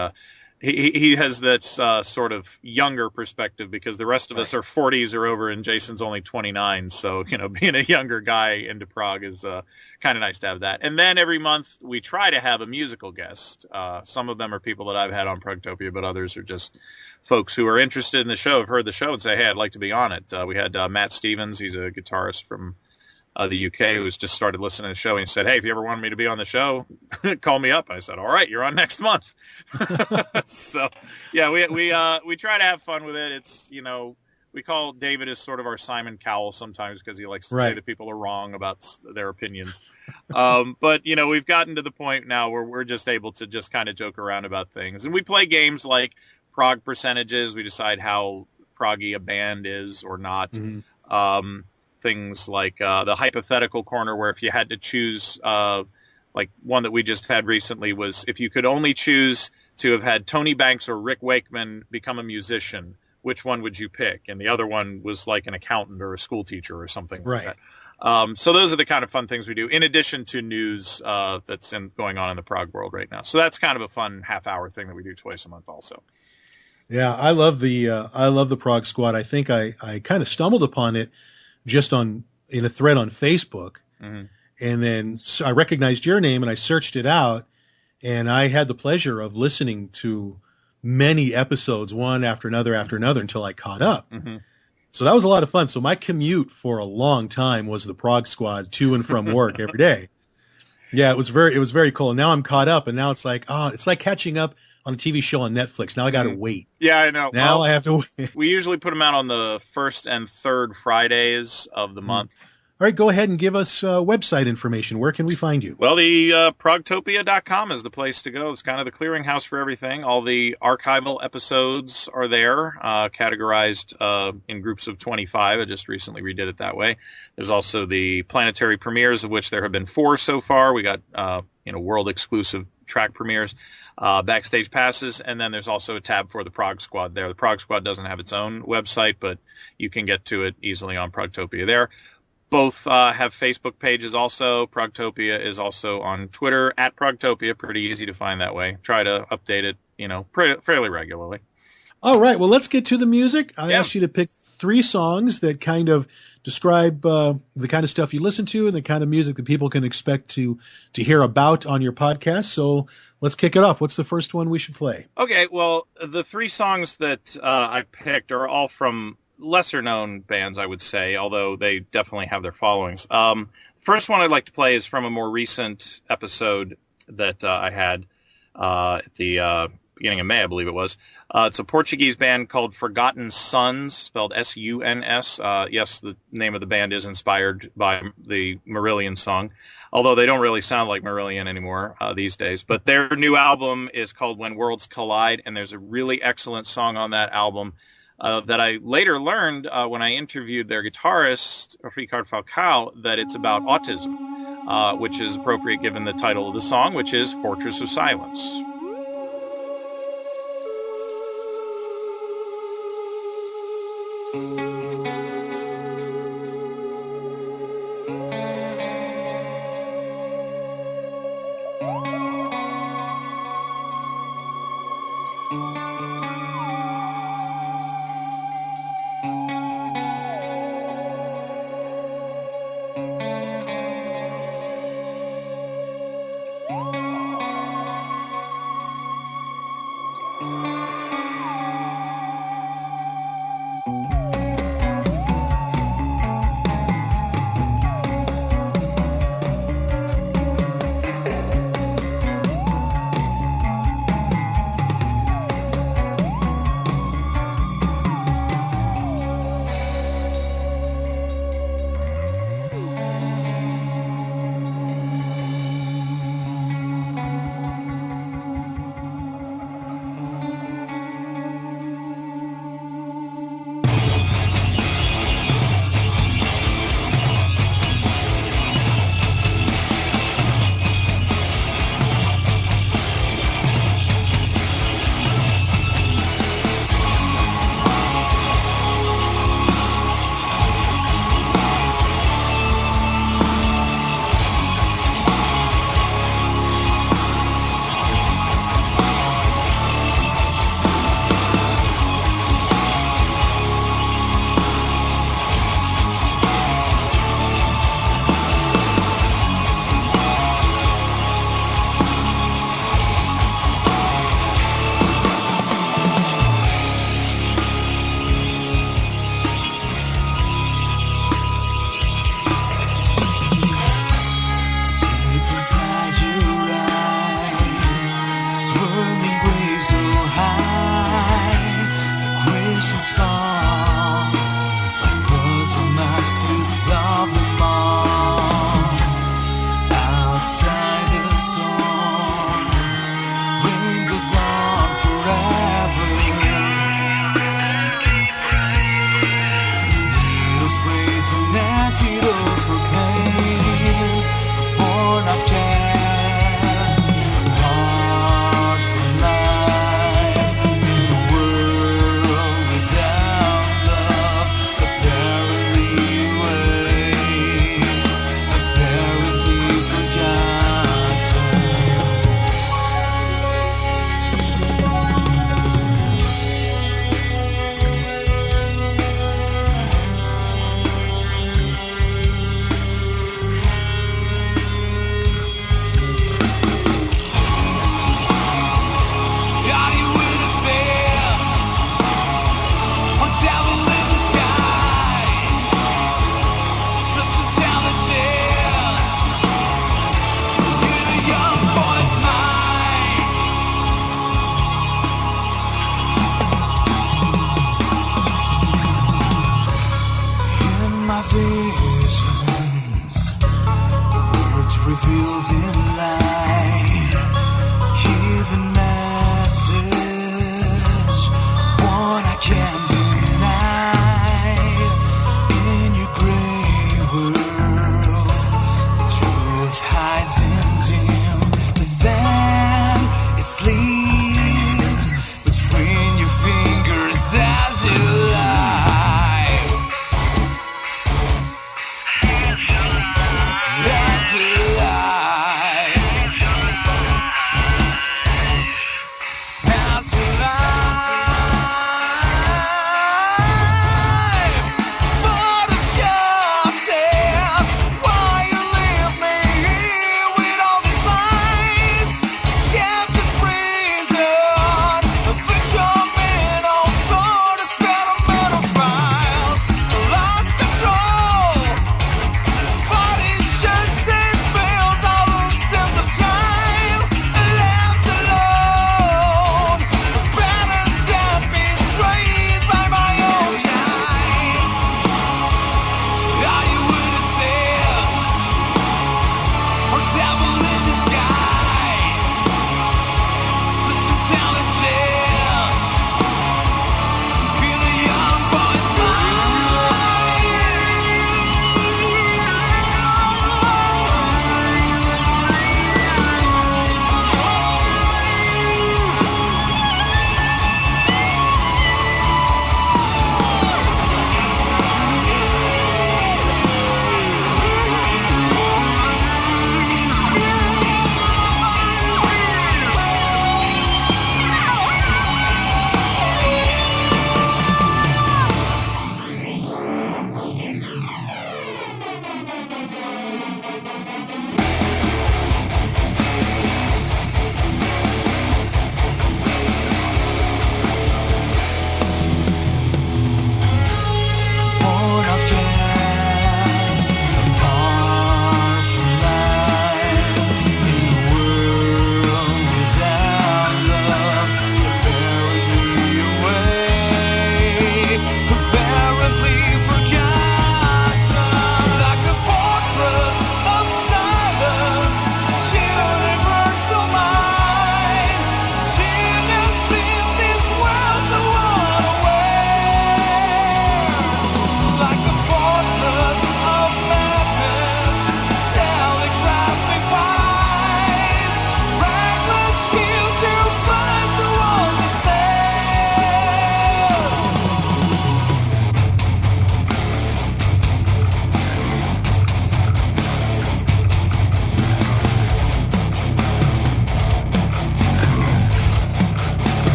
he has that sort of younger perspective because the rest of us are 40s or over, and Jason's only 29. So, being a younger guy into prog is kind of nice to have that. And then every month we try to have a musical guest. Some of them are people that I've had on Progtopia, but others are just folks who are interested in the show, have heard the show, and say, hey, I'd like to be on it. We had Matt Stevens. He's a guitarist from the UK, who's just started listening to the show, and he said, hey, if you ever want me to be on the show, call me up. I said, all right, you're on next month. So yeah, we try to have fun with it. It's, we call David as sort of our Simon Cowell sometimes because he likes to say that people are wrong about their opinions. But we've gotten to the point now where we're just able to just kind of joke around about things. And we play games like prog percentages. We decide how proggy a band is or not. Mm-hmm. Things like the hypothetical corner, where if you had to choose, like one that we just had recently was, if you could only choose to have had Tony Banks or Rick Wakeman become a musician, which one would you pick? And the other one was like an accountant or a school teacher or something like that. So those are the kind of fun things we do, in addition to news that's going on in the prog world right now. So that's kind of a fun half-hour thing that we do twice a month also. Yeah, I love the Prog Squad. I think I kind of stumbled upon it just in a thread on Facebook. Mm-hmm. And then I recognized your name and I searched it out, and I had the pleasure of listening to many episodes, one after another, until I caught up. Mm-hmm. So that was a lot of fun. So my commute for a long time was the Prog Squad to and from work every day. Yeah, it was very cool. And now I'm caught up, and now it's like catching up on a TV show on Netflix. Now I got to wait. Yeah, I know. Now I have to wait. We usually put them out on the first and third Fridays of the month. All right, go ahead and give us website information. Where can we find you? Well, the progtopia.com is the place to go. It's kind of the clearinghouse for everything. All the archival episodes are there, categorized in groups of 25. I just recently redid it that way. There's also the planetary premieres, of which there have been 4 so far. We got world exclusive track premieres, backstage passes, and then there's also a tab for the Prog Squad there. The Prog Squad doesn't have its own website, but you can get to it easily on Progtopia there. Both have Facebook pages also. Progtopia is also on Twitter, at Progtopia. Pretty easy to find that way. Try to update it, fairly regularly. All right, well, let's get to the music. I asked you to pick 3 songs that kind of describe the kind of stuff you listen to and the kind of music that people can expect to hear about on your podcast. So let's kick it off. What's the first one we should play? Okay, well, the 3 songs that I picked are all from lesser-known bands, I would say, although they definitely have their followings. First one I'd like to play is from a more recent episode that I had at the beginning of May, I believe it was. It's a Portuguese band called Forgotten Sons, spelled S-U-N-S. Yes, the name of the band is inspired by the Marillion song, although they don't really sound like Marillion anymore these days. But their new album is called When Worlds Collide, and there's a really excellent song on that album that I later learned when I interviewed their guitarist, Ricard Falcao, that it's about autism, which is appropriate given the title of the song, which is Fortress of Silence.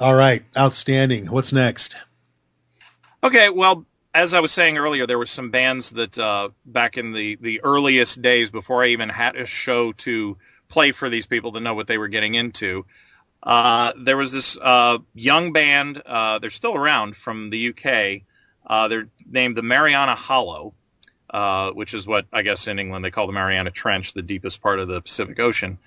All right, outstanding. What's next? Okay, well, as I was saying earlier, there were some bands that back in the earliest days before I even had a show to play for these people to know what they were getting into. There was this young band, they're still around, from the UK. They're named the Mariana Hollow, which is what I guess in England they call the Mariana Trench, the deepest part of the Pacific Ocean.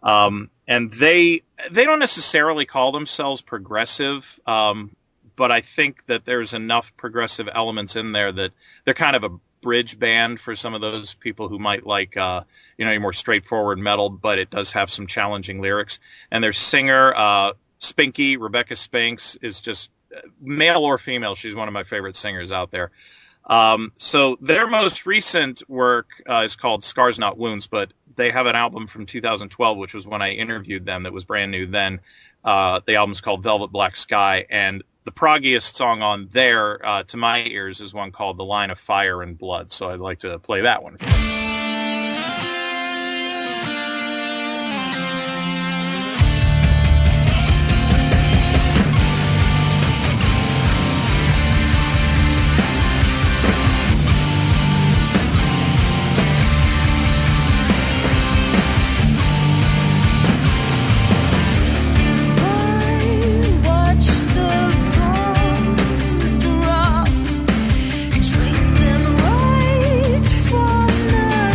And they don't necessarily call themselves progressive, but I think that there's enough progressive elements in there that they're kind of a bridge band for some of those people who might like, your more straightforward metal, but it does have some challenging lyrics. And their singer, Spinky, Rebecca Spinks, is just male or female. She's one of my favorite singers out there. So their most recent work is called Scars Not Wounds, but they have an album from 2012, which was when I interviewed them, that was brand new then. The album's called Velvet Black Sky, and the proggiest song on there, to my ears, is one called The Line of Fire and Blood, so I'd like to play that one. Trace them right from the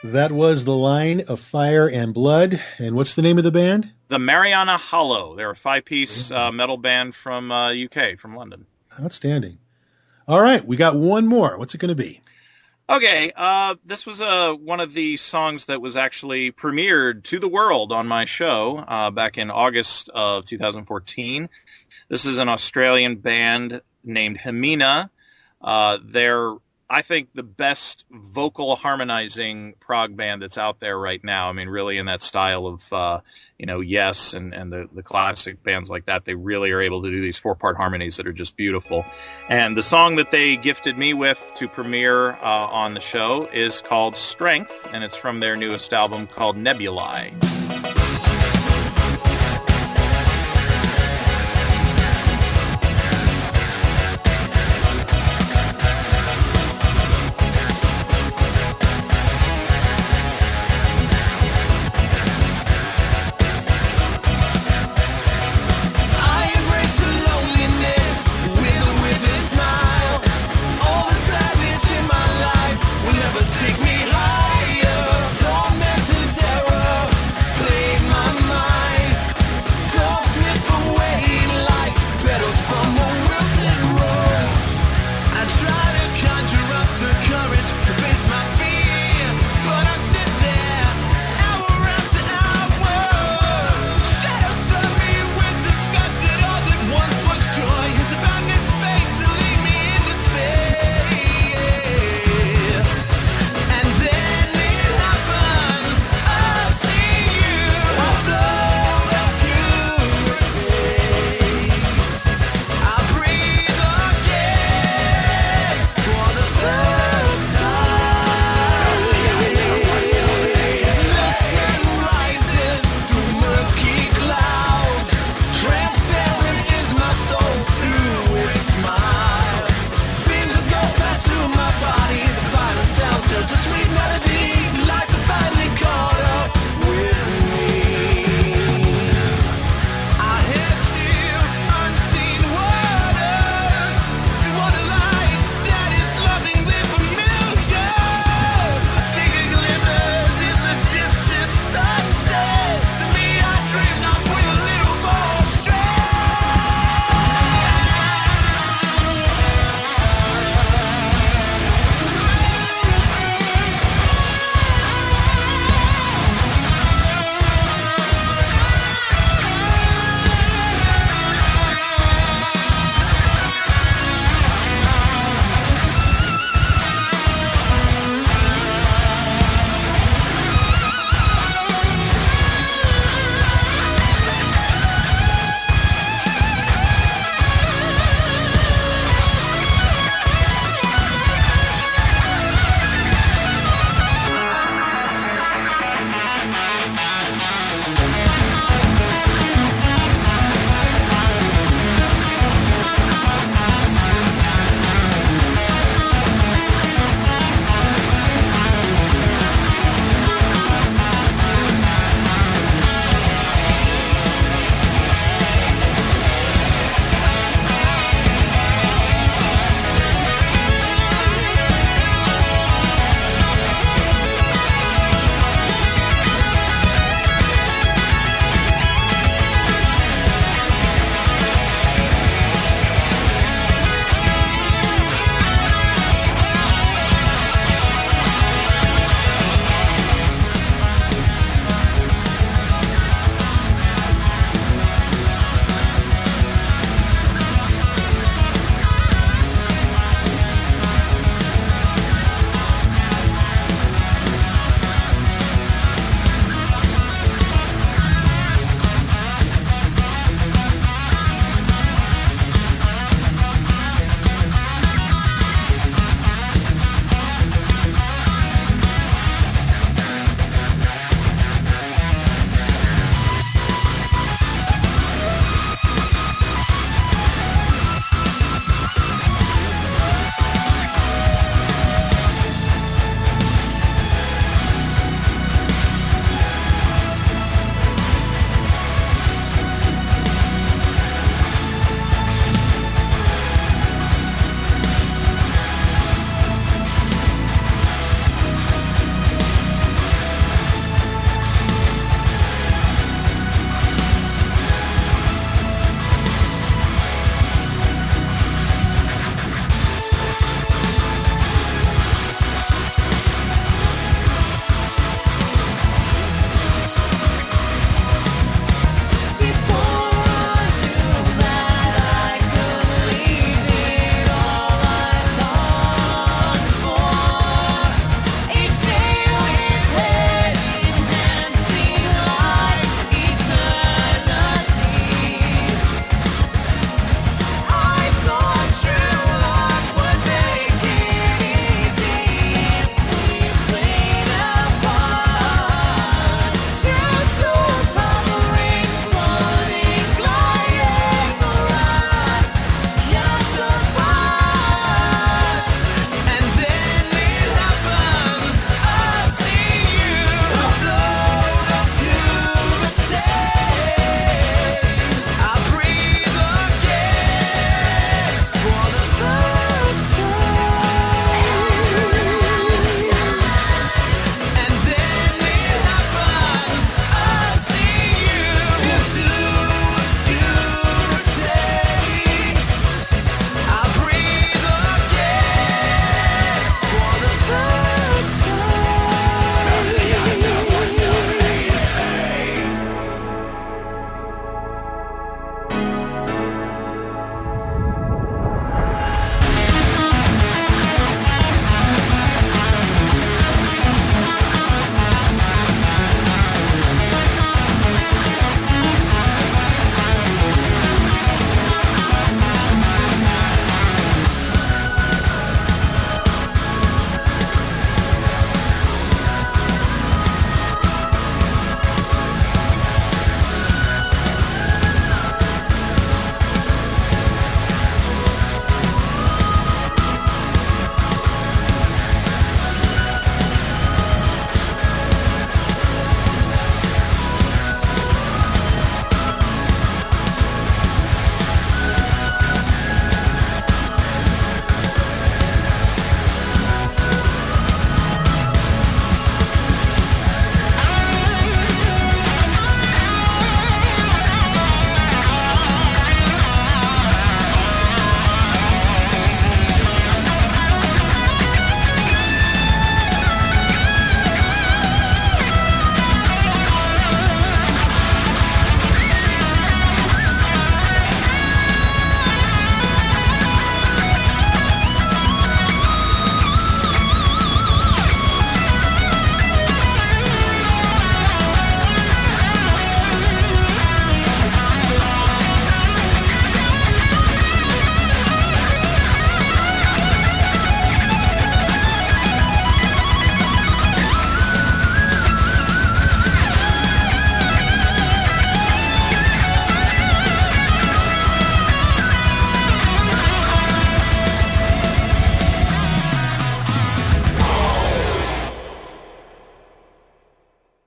That was The Line of Fire and Blood. And what's the name of the band? The Mariana Hollow. They're a 5-piece metal band from UK, from London. Outstanding. All right, we got one more. What's it going to be? Okay, this was one of the songs that was actually premiered to the world on my show back in August of 2014. This is an Australian band named Hemina. They're, I think, the best vocal harmonizing prog band that's out there right now. I mean, really in that style of, Yes and the classic bands like that. They really are able to do these 4-part harmonies that are just beautiful. And the song that they gifted me with to premiere on the show is called Strength, and it's from their newest album called Nebulae. Take me higher, tormented terror.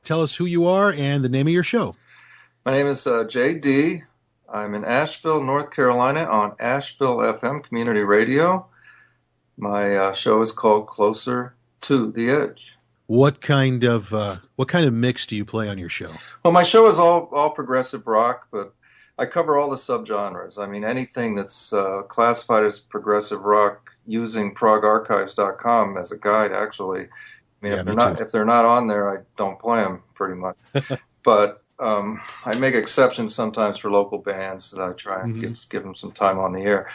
tell us who you are and the name of your show. My name is J.D. I'm in Asheville, North Carolina on Asheville FM Community Radio. My show is called Closer to the Edge. What kind of mix do you play on your show? Well, my show is all progressive rock, but I cover all the subgenres. I mean, anything that's classified as progressive rock using progarchives.com as a guide, actually. I mean, if they're not on there, I don't play them pretty much. But I make exceptions sometimes for local bands that I try and give them some time on the air.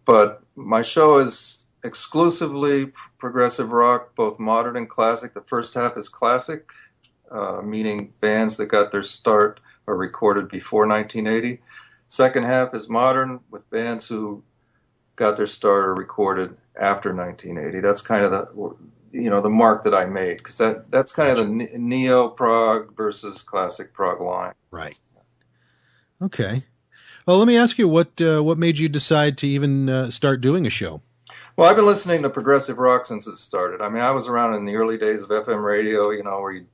But my show is exclusively progressive rock, both modern and classic. The first half is classic, meaning bands that got their start or recorded before 1980. Second half is modern, with bands who got their start or recorded after 1980. That's kind of the mark that I made, because that's kind of the neo prog versus classic prog line. Right. Okay. Well, let me ask you, what made you decide to even start doing a show? Well, I've been listening to progressive rock since it started. I mean, I was around in the early days of FM radio, where you'd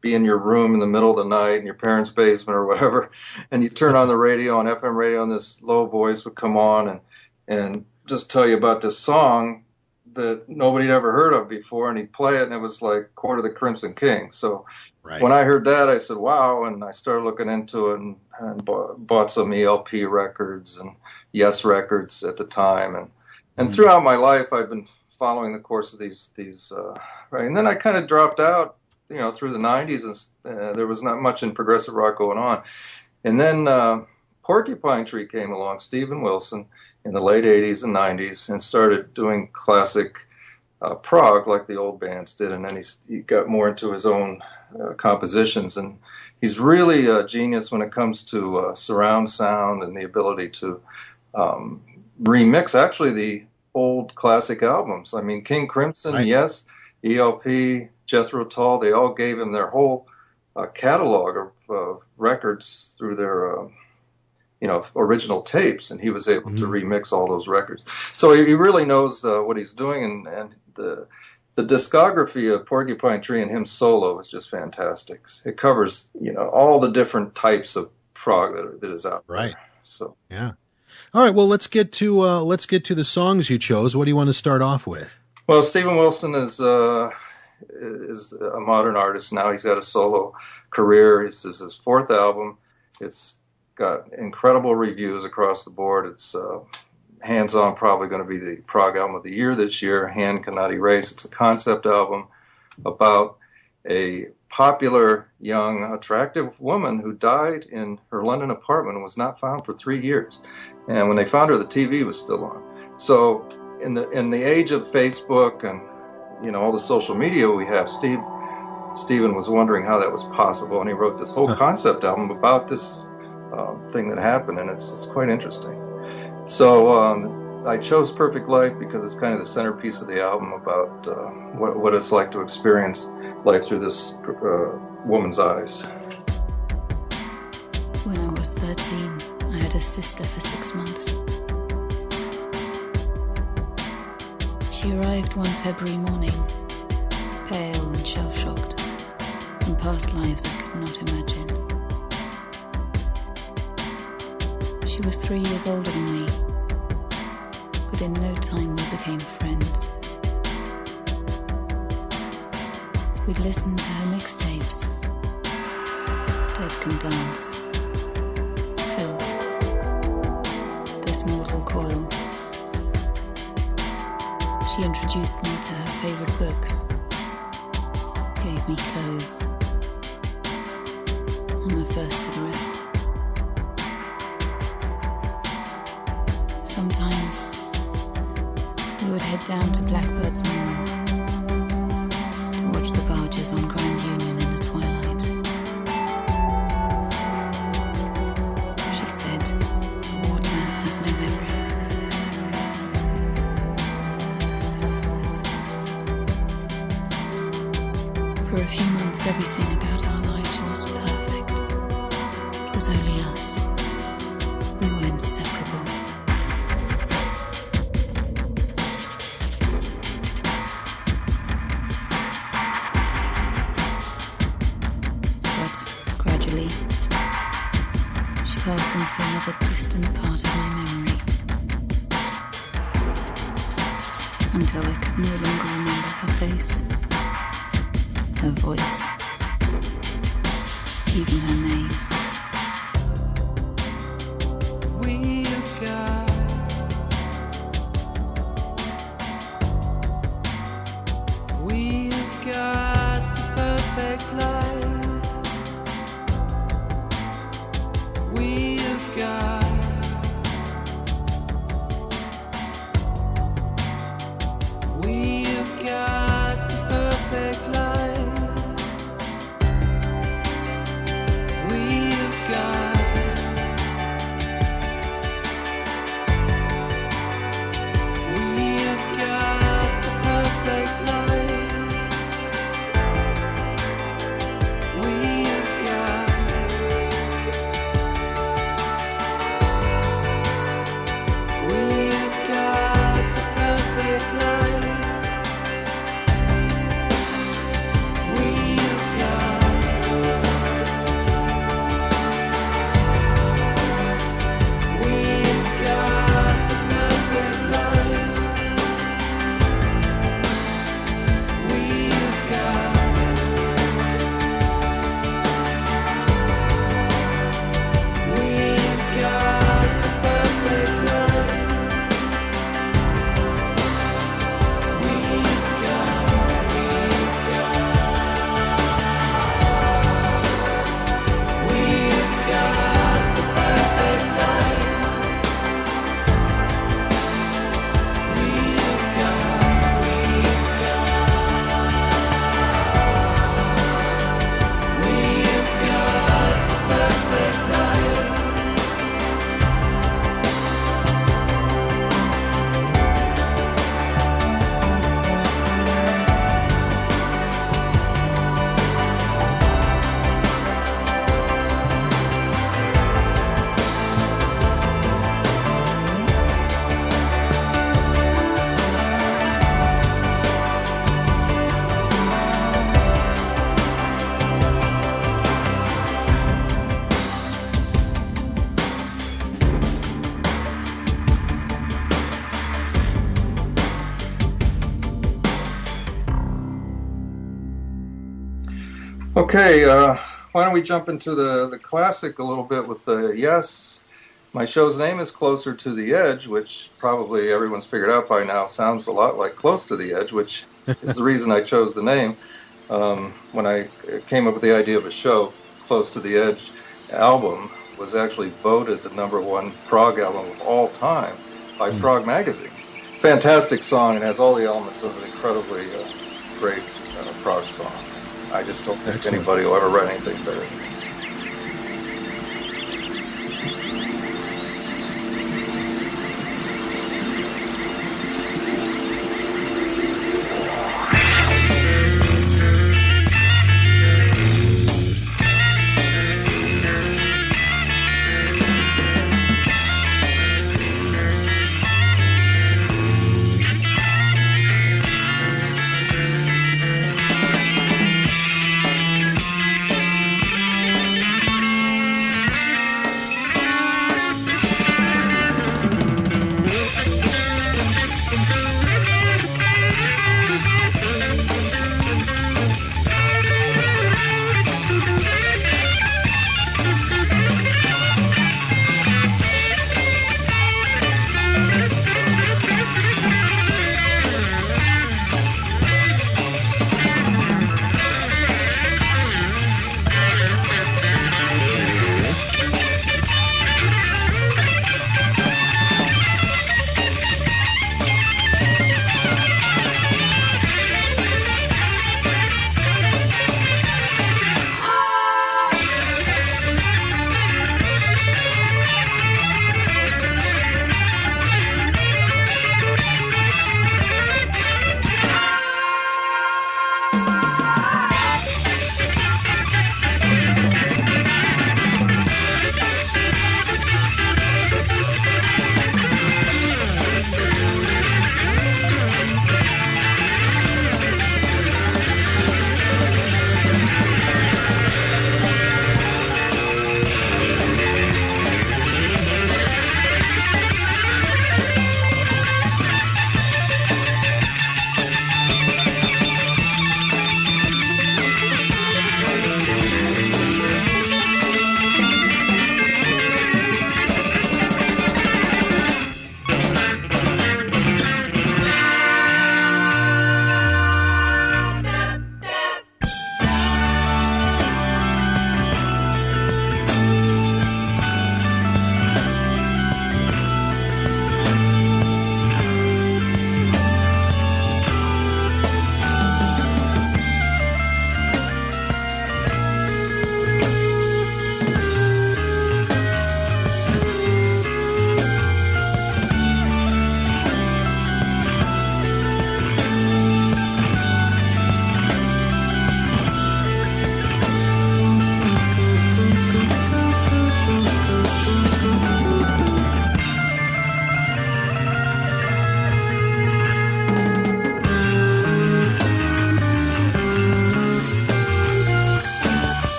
be in your room in the middle of the night in your parents' basement or whatever, and you turn on the radio, on FM radio, and this low voice would come on and just tell you about this song that nobody had ever heard of before, and he'd play it, and it was like Court of the Crimson King. So when I heard that, I said, wow, and I started looking into it and bought some ELP records and Yes records at the time. And throughout my life, I've been following the course of these right. And then I kind of dropped out, through the 90s, and there was not much in progressive rock going on. And then Porcupine Tree came along, Steven Wilson, in the late 80s and 90s, and started doing classic prog like the old bands did. And then he got more into his own compositions. And he's really a genius when it comes to surround sound and the ability to remix, actually, the old classic albums. I mean, King Crimson, Yes, ELP, Jethro Tull, they all gave him their whole catalog of records through their original tapes, and he was able to remix all those records. So he really knows what he's doing, and the discography of Porcupine Tree and him solo is just fantastic. It covers all the different types of prog that is out there. Right. So yeah. All right. Well, let's get to the songs you chose. What do you want to start off with? Well, Steven Wilson is a modern artist now. He's got a solo career. This is his fourth album. It's got incredible reviews across the board. It's hands-on, probably going to be the prog album of the year this year. Hand Cannot Erase. It's a concept album about a popular, young, attractive woman who died in her London apartment and was not found for 3 years. And when they found her, the TV was still on. So in the age of Facebook and all the social media we have, Steven was wondering how that was possible, and he wrote this whole concept album about this thing that happened, and it's quite interesting. So I chose Perfect Life because it's kind of the centerpiece of the album about what it's like to experience life through this woman's eyes. When I was 13, I had a sister for 6 months. She arrived one February morning, pale and shell-shocked, from past lives I could not imagine. She was 3 years older than me, but in no time we became friends. We'd listen to her mixtapes, Dead Can Dance, Felt, This Mortal Coil. She introduced me to her favorite books, gave me clothes, and my first cigarette. Sometimes we would head down to Blackbird's Moor to watch the barges on Grand Union in the twilight. She said the water has no memory. For a few months, everything about our lives was perfect. It was only us. We were inseparable. another distant part of my memory, until I could no longer remember her face, her voice, even her name. We've got the perfect life. We've got the perfect life. We've got the perfect life. We've got the perfect life. Okay, why don't we jump into the classic a little bit with the Yes. My show's name is Closer to the Edge, which probably everyone's figured out by now sounds a lot like Close to the Edge, which is the reason I chose the name. When I came up with the idea of a show, Close to the Edge album was actually voted the #1 prog album of all time by Prog Magazine. Fantastic song, and has all the elements of an incredibly great prog song. I just don't think anybody will ever write anything better.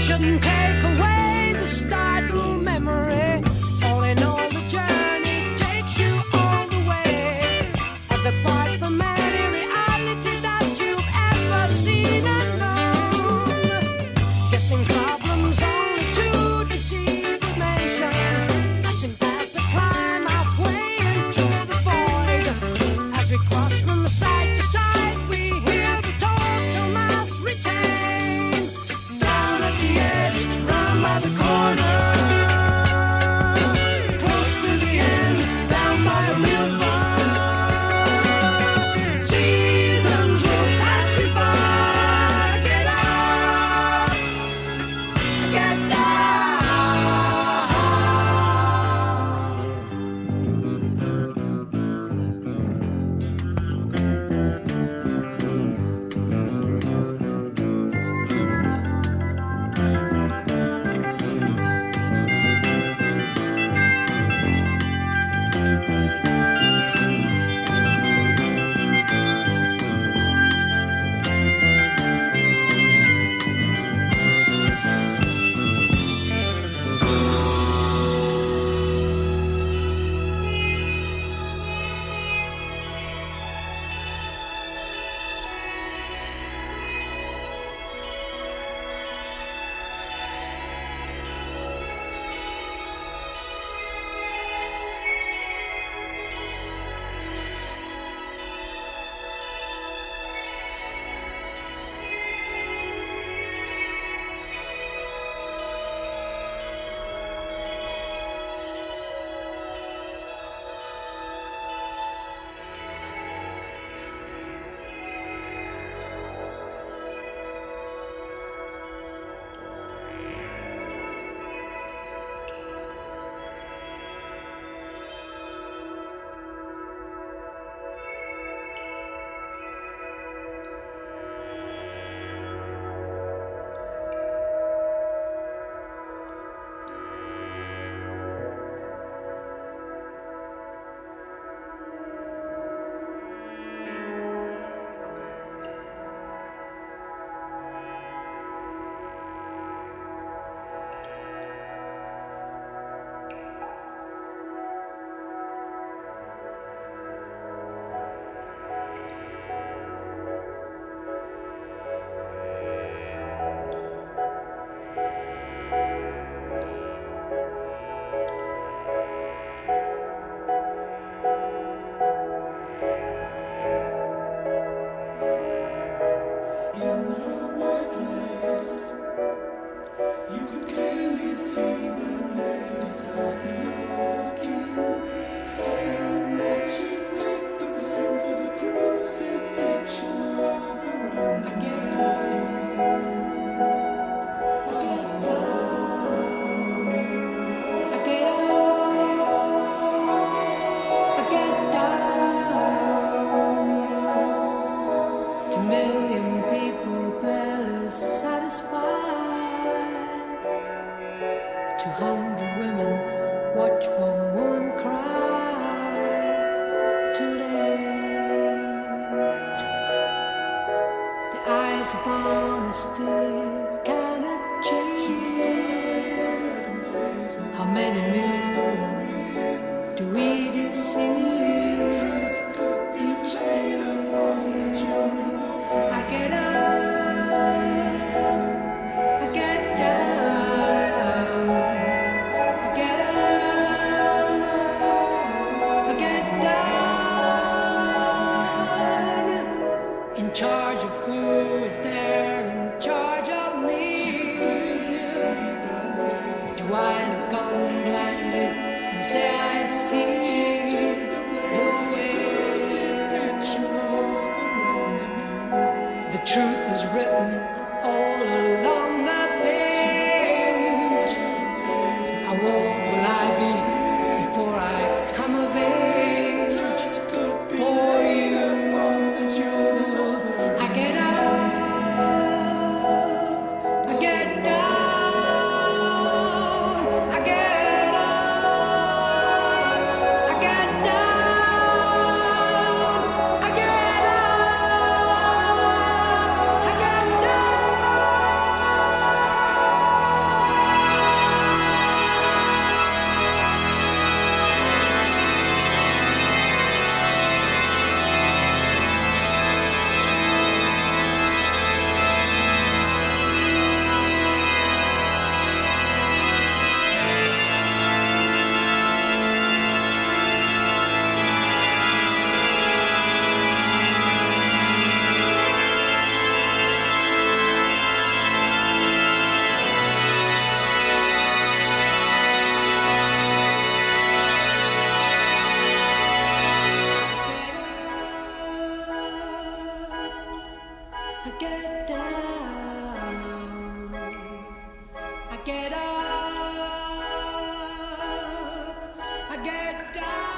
shouldn't take away the start through memory. All in all, the journey takes you all the way. As apart from any reality that you've ever seen and known. Guessing problems only to deceive the nation. Passing past the climb halfway into the void. As we cross from side to side, we hear the total mass retain. Down at the edge, round by the corner, close to the end, down by the river. Seasons will pass you by. Get up, get I get up, I get down.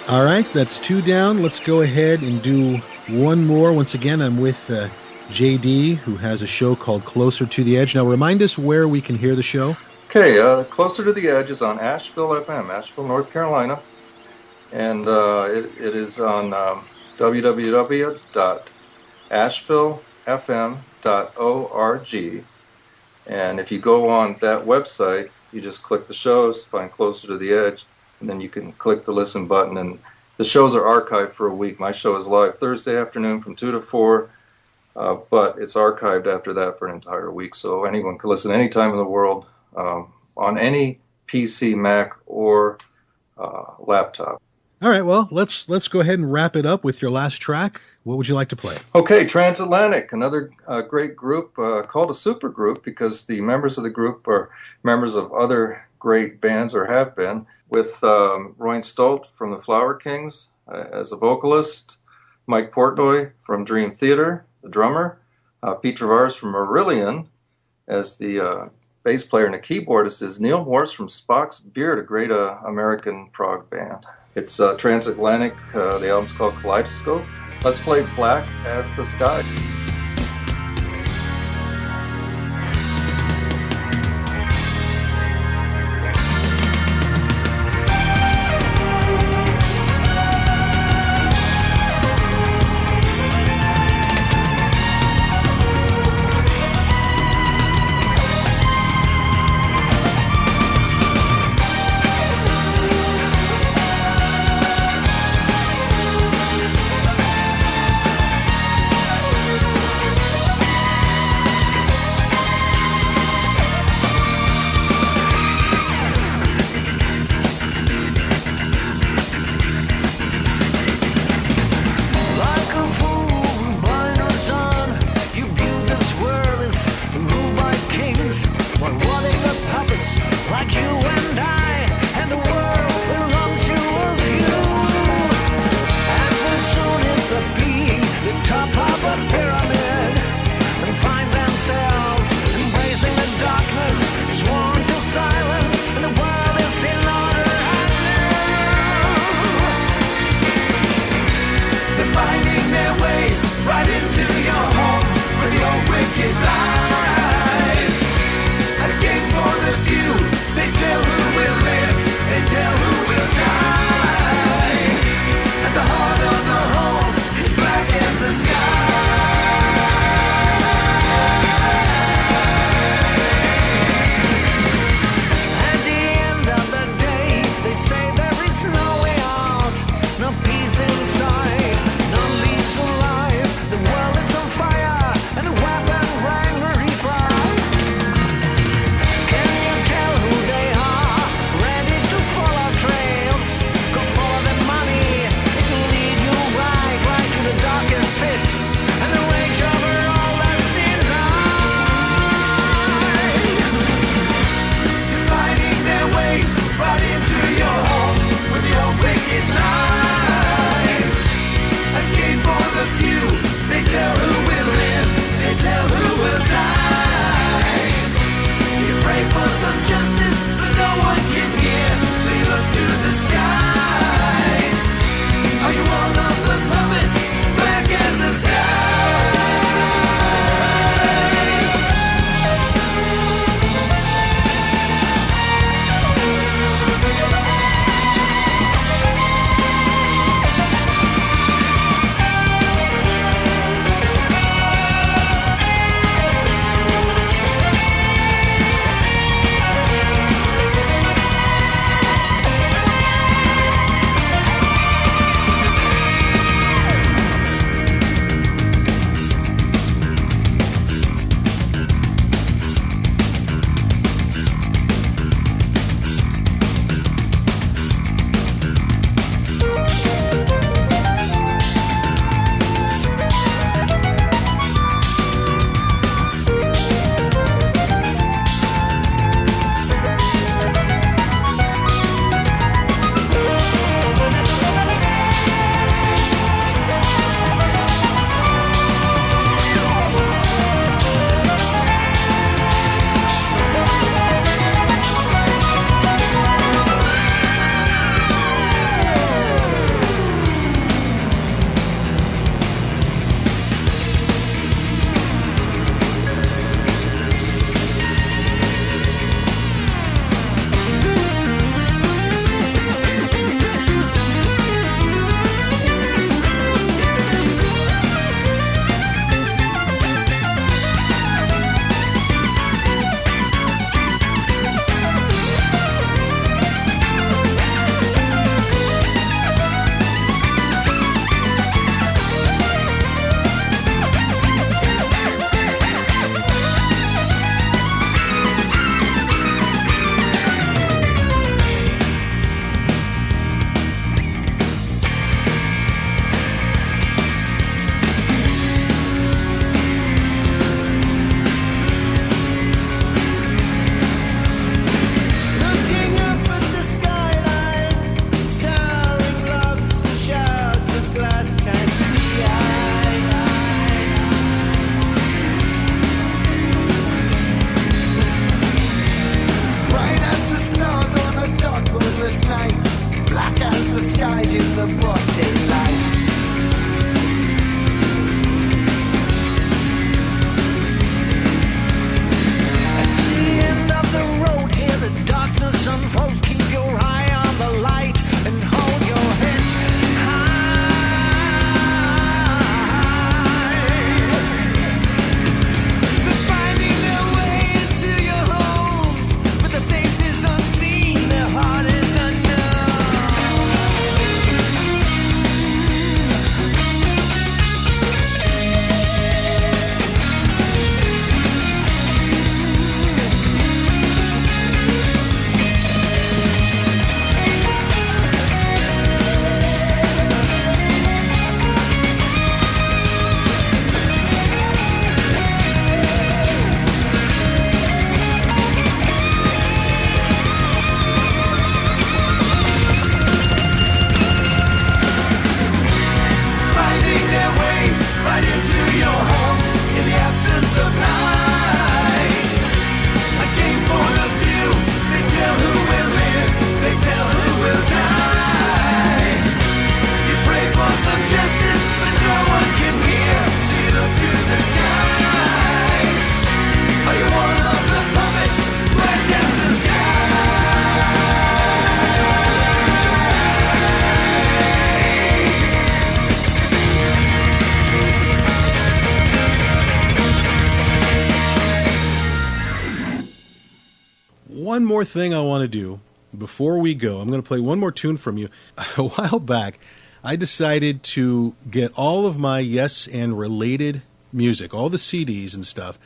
All right, that's 2 down. Let's go ahead and do one more. Once again, I'm with JD, who has a show called Closer to the Edge. Now, remind us where we can hear the show. Okay, Closer to the Edge is on Asheville FM, Asheville, North Carolina. And it is on www.ashevillefm.org. And if you go on that website, you just click the shows, find Closer to the Edge, and then you can click the listen button. And the shows are archived for a week. My show is live Thursday afternoon from 2 to 4, but it's archived after that for an entire week. So anyone can listen anytime in the world on any PC, Mac, or laptop. All right, well, let's go ahead and wrap it up with your last track. What would you like to play? Okay, Transatlantic, another great group called a super group because the members of the group are members of other great bands or have been, with Roy Stolt from the Flower Kings as a vocalist, Mike Portnoy from Dream Theater, the drummer, Pete Travars from Marillion as the bass player, and the keyboardist is Neil Morse from Spock's Beard, a great American prog band. It's Transatlantic. The album's called Kaleidoscope. Let's play Black as the Sky. the broad daylight. At the end of the road here, the darkness unfolds. Keep your eye on the light and hold your head high. They're finding their way into your homes, but the face is unseen, their heart is finding their ways right into your homes in the absence of light. A game point of view, they tell who will live, they tell who will die. You pray for some justice, but no one can hear, so you look to the skies. Are you one of the puppets right against the sky? One more thing I want to do before we go. I'm going to play one more tune from you. A while back, I decided to get all of my Yes and related music, all the CDs and stuff,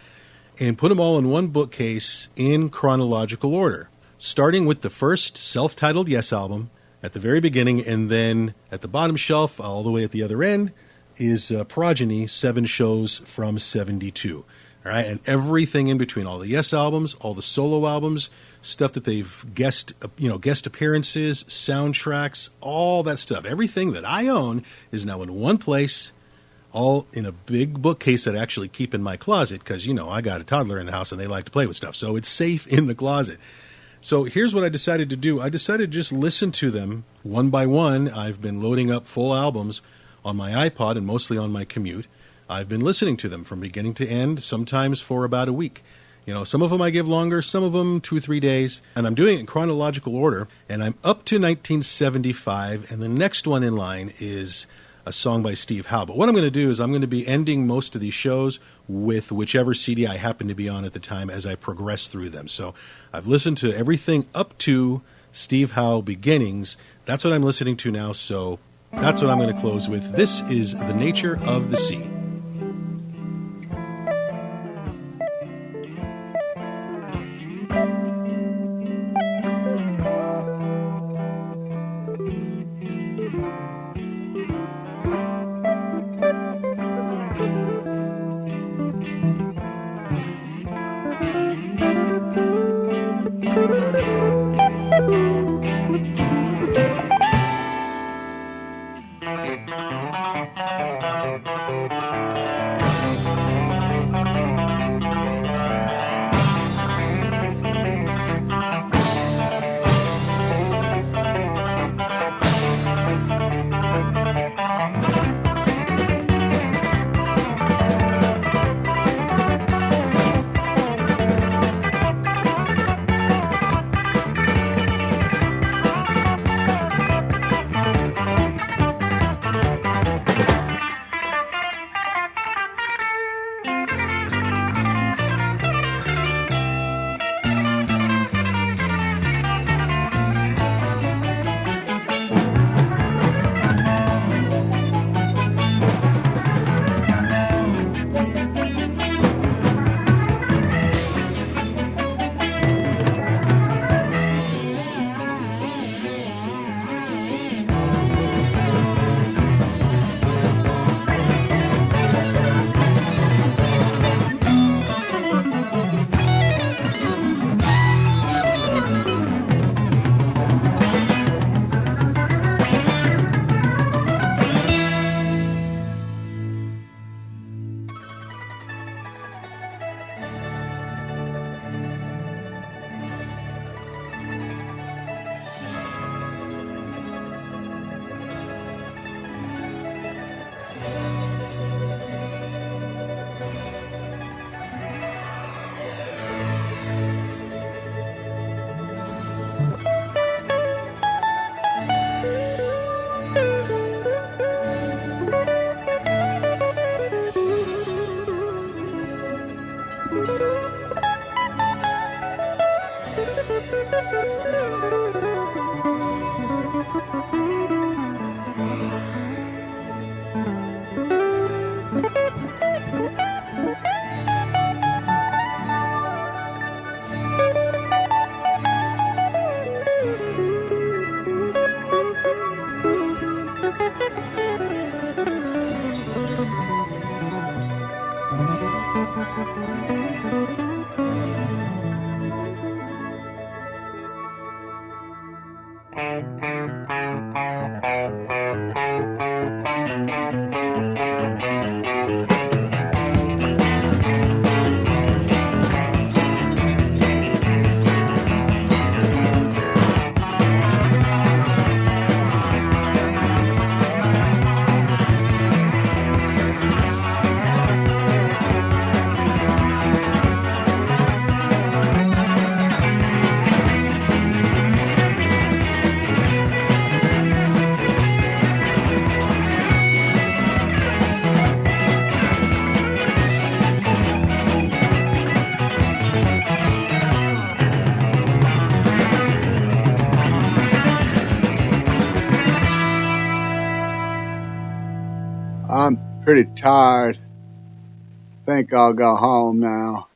and put them all in one bookcase in chronological order, starting with the first self-titled Yes album at the very beginning, and then at the bottom shelf, all the way at the other end, is Progeny, 7 shows from 72. All right, and everything in between, all the Yes albums, all the solo albums, stuff that they've guest appearances, soundtracks, all that stuff. Everything that I own is now in one place, all in a big bookcase that I actually keep in my closet because, I got a toddler in the house and they like to play with stuff. So it's safe in the closet. So here's what I decided to do. I decided to just listen to them one by one. I've been loading up full albums on my iPod and mostly on my commute. I've been listening to them from beginning to end, sometimes for about a week. Some of them I give longer, some of them 2 or 3 days, and I'm doing it in chronological order, and I'm up to 1975, and the next one in line is a song by Steve Howe. But what I'm going to do is I'm going to be ending most of these shows with whichever CD I happen to be on at the time as I progress through them. So I've listened to everything up to Steve Howe Beginnings. That's what I'm listening to now, so that's what I'm going to close with. This is The Nature of the Sea. I'm pretty tired. Think I'll go home now.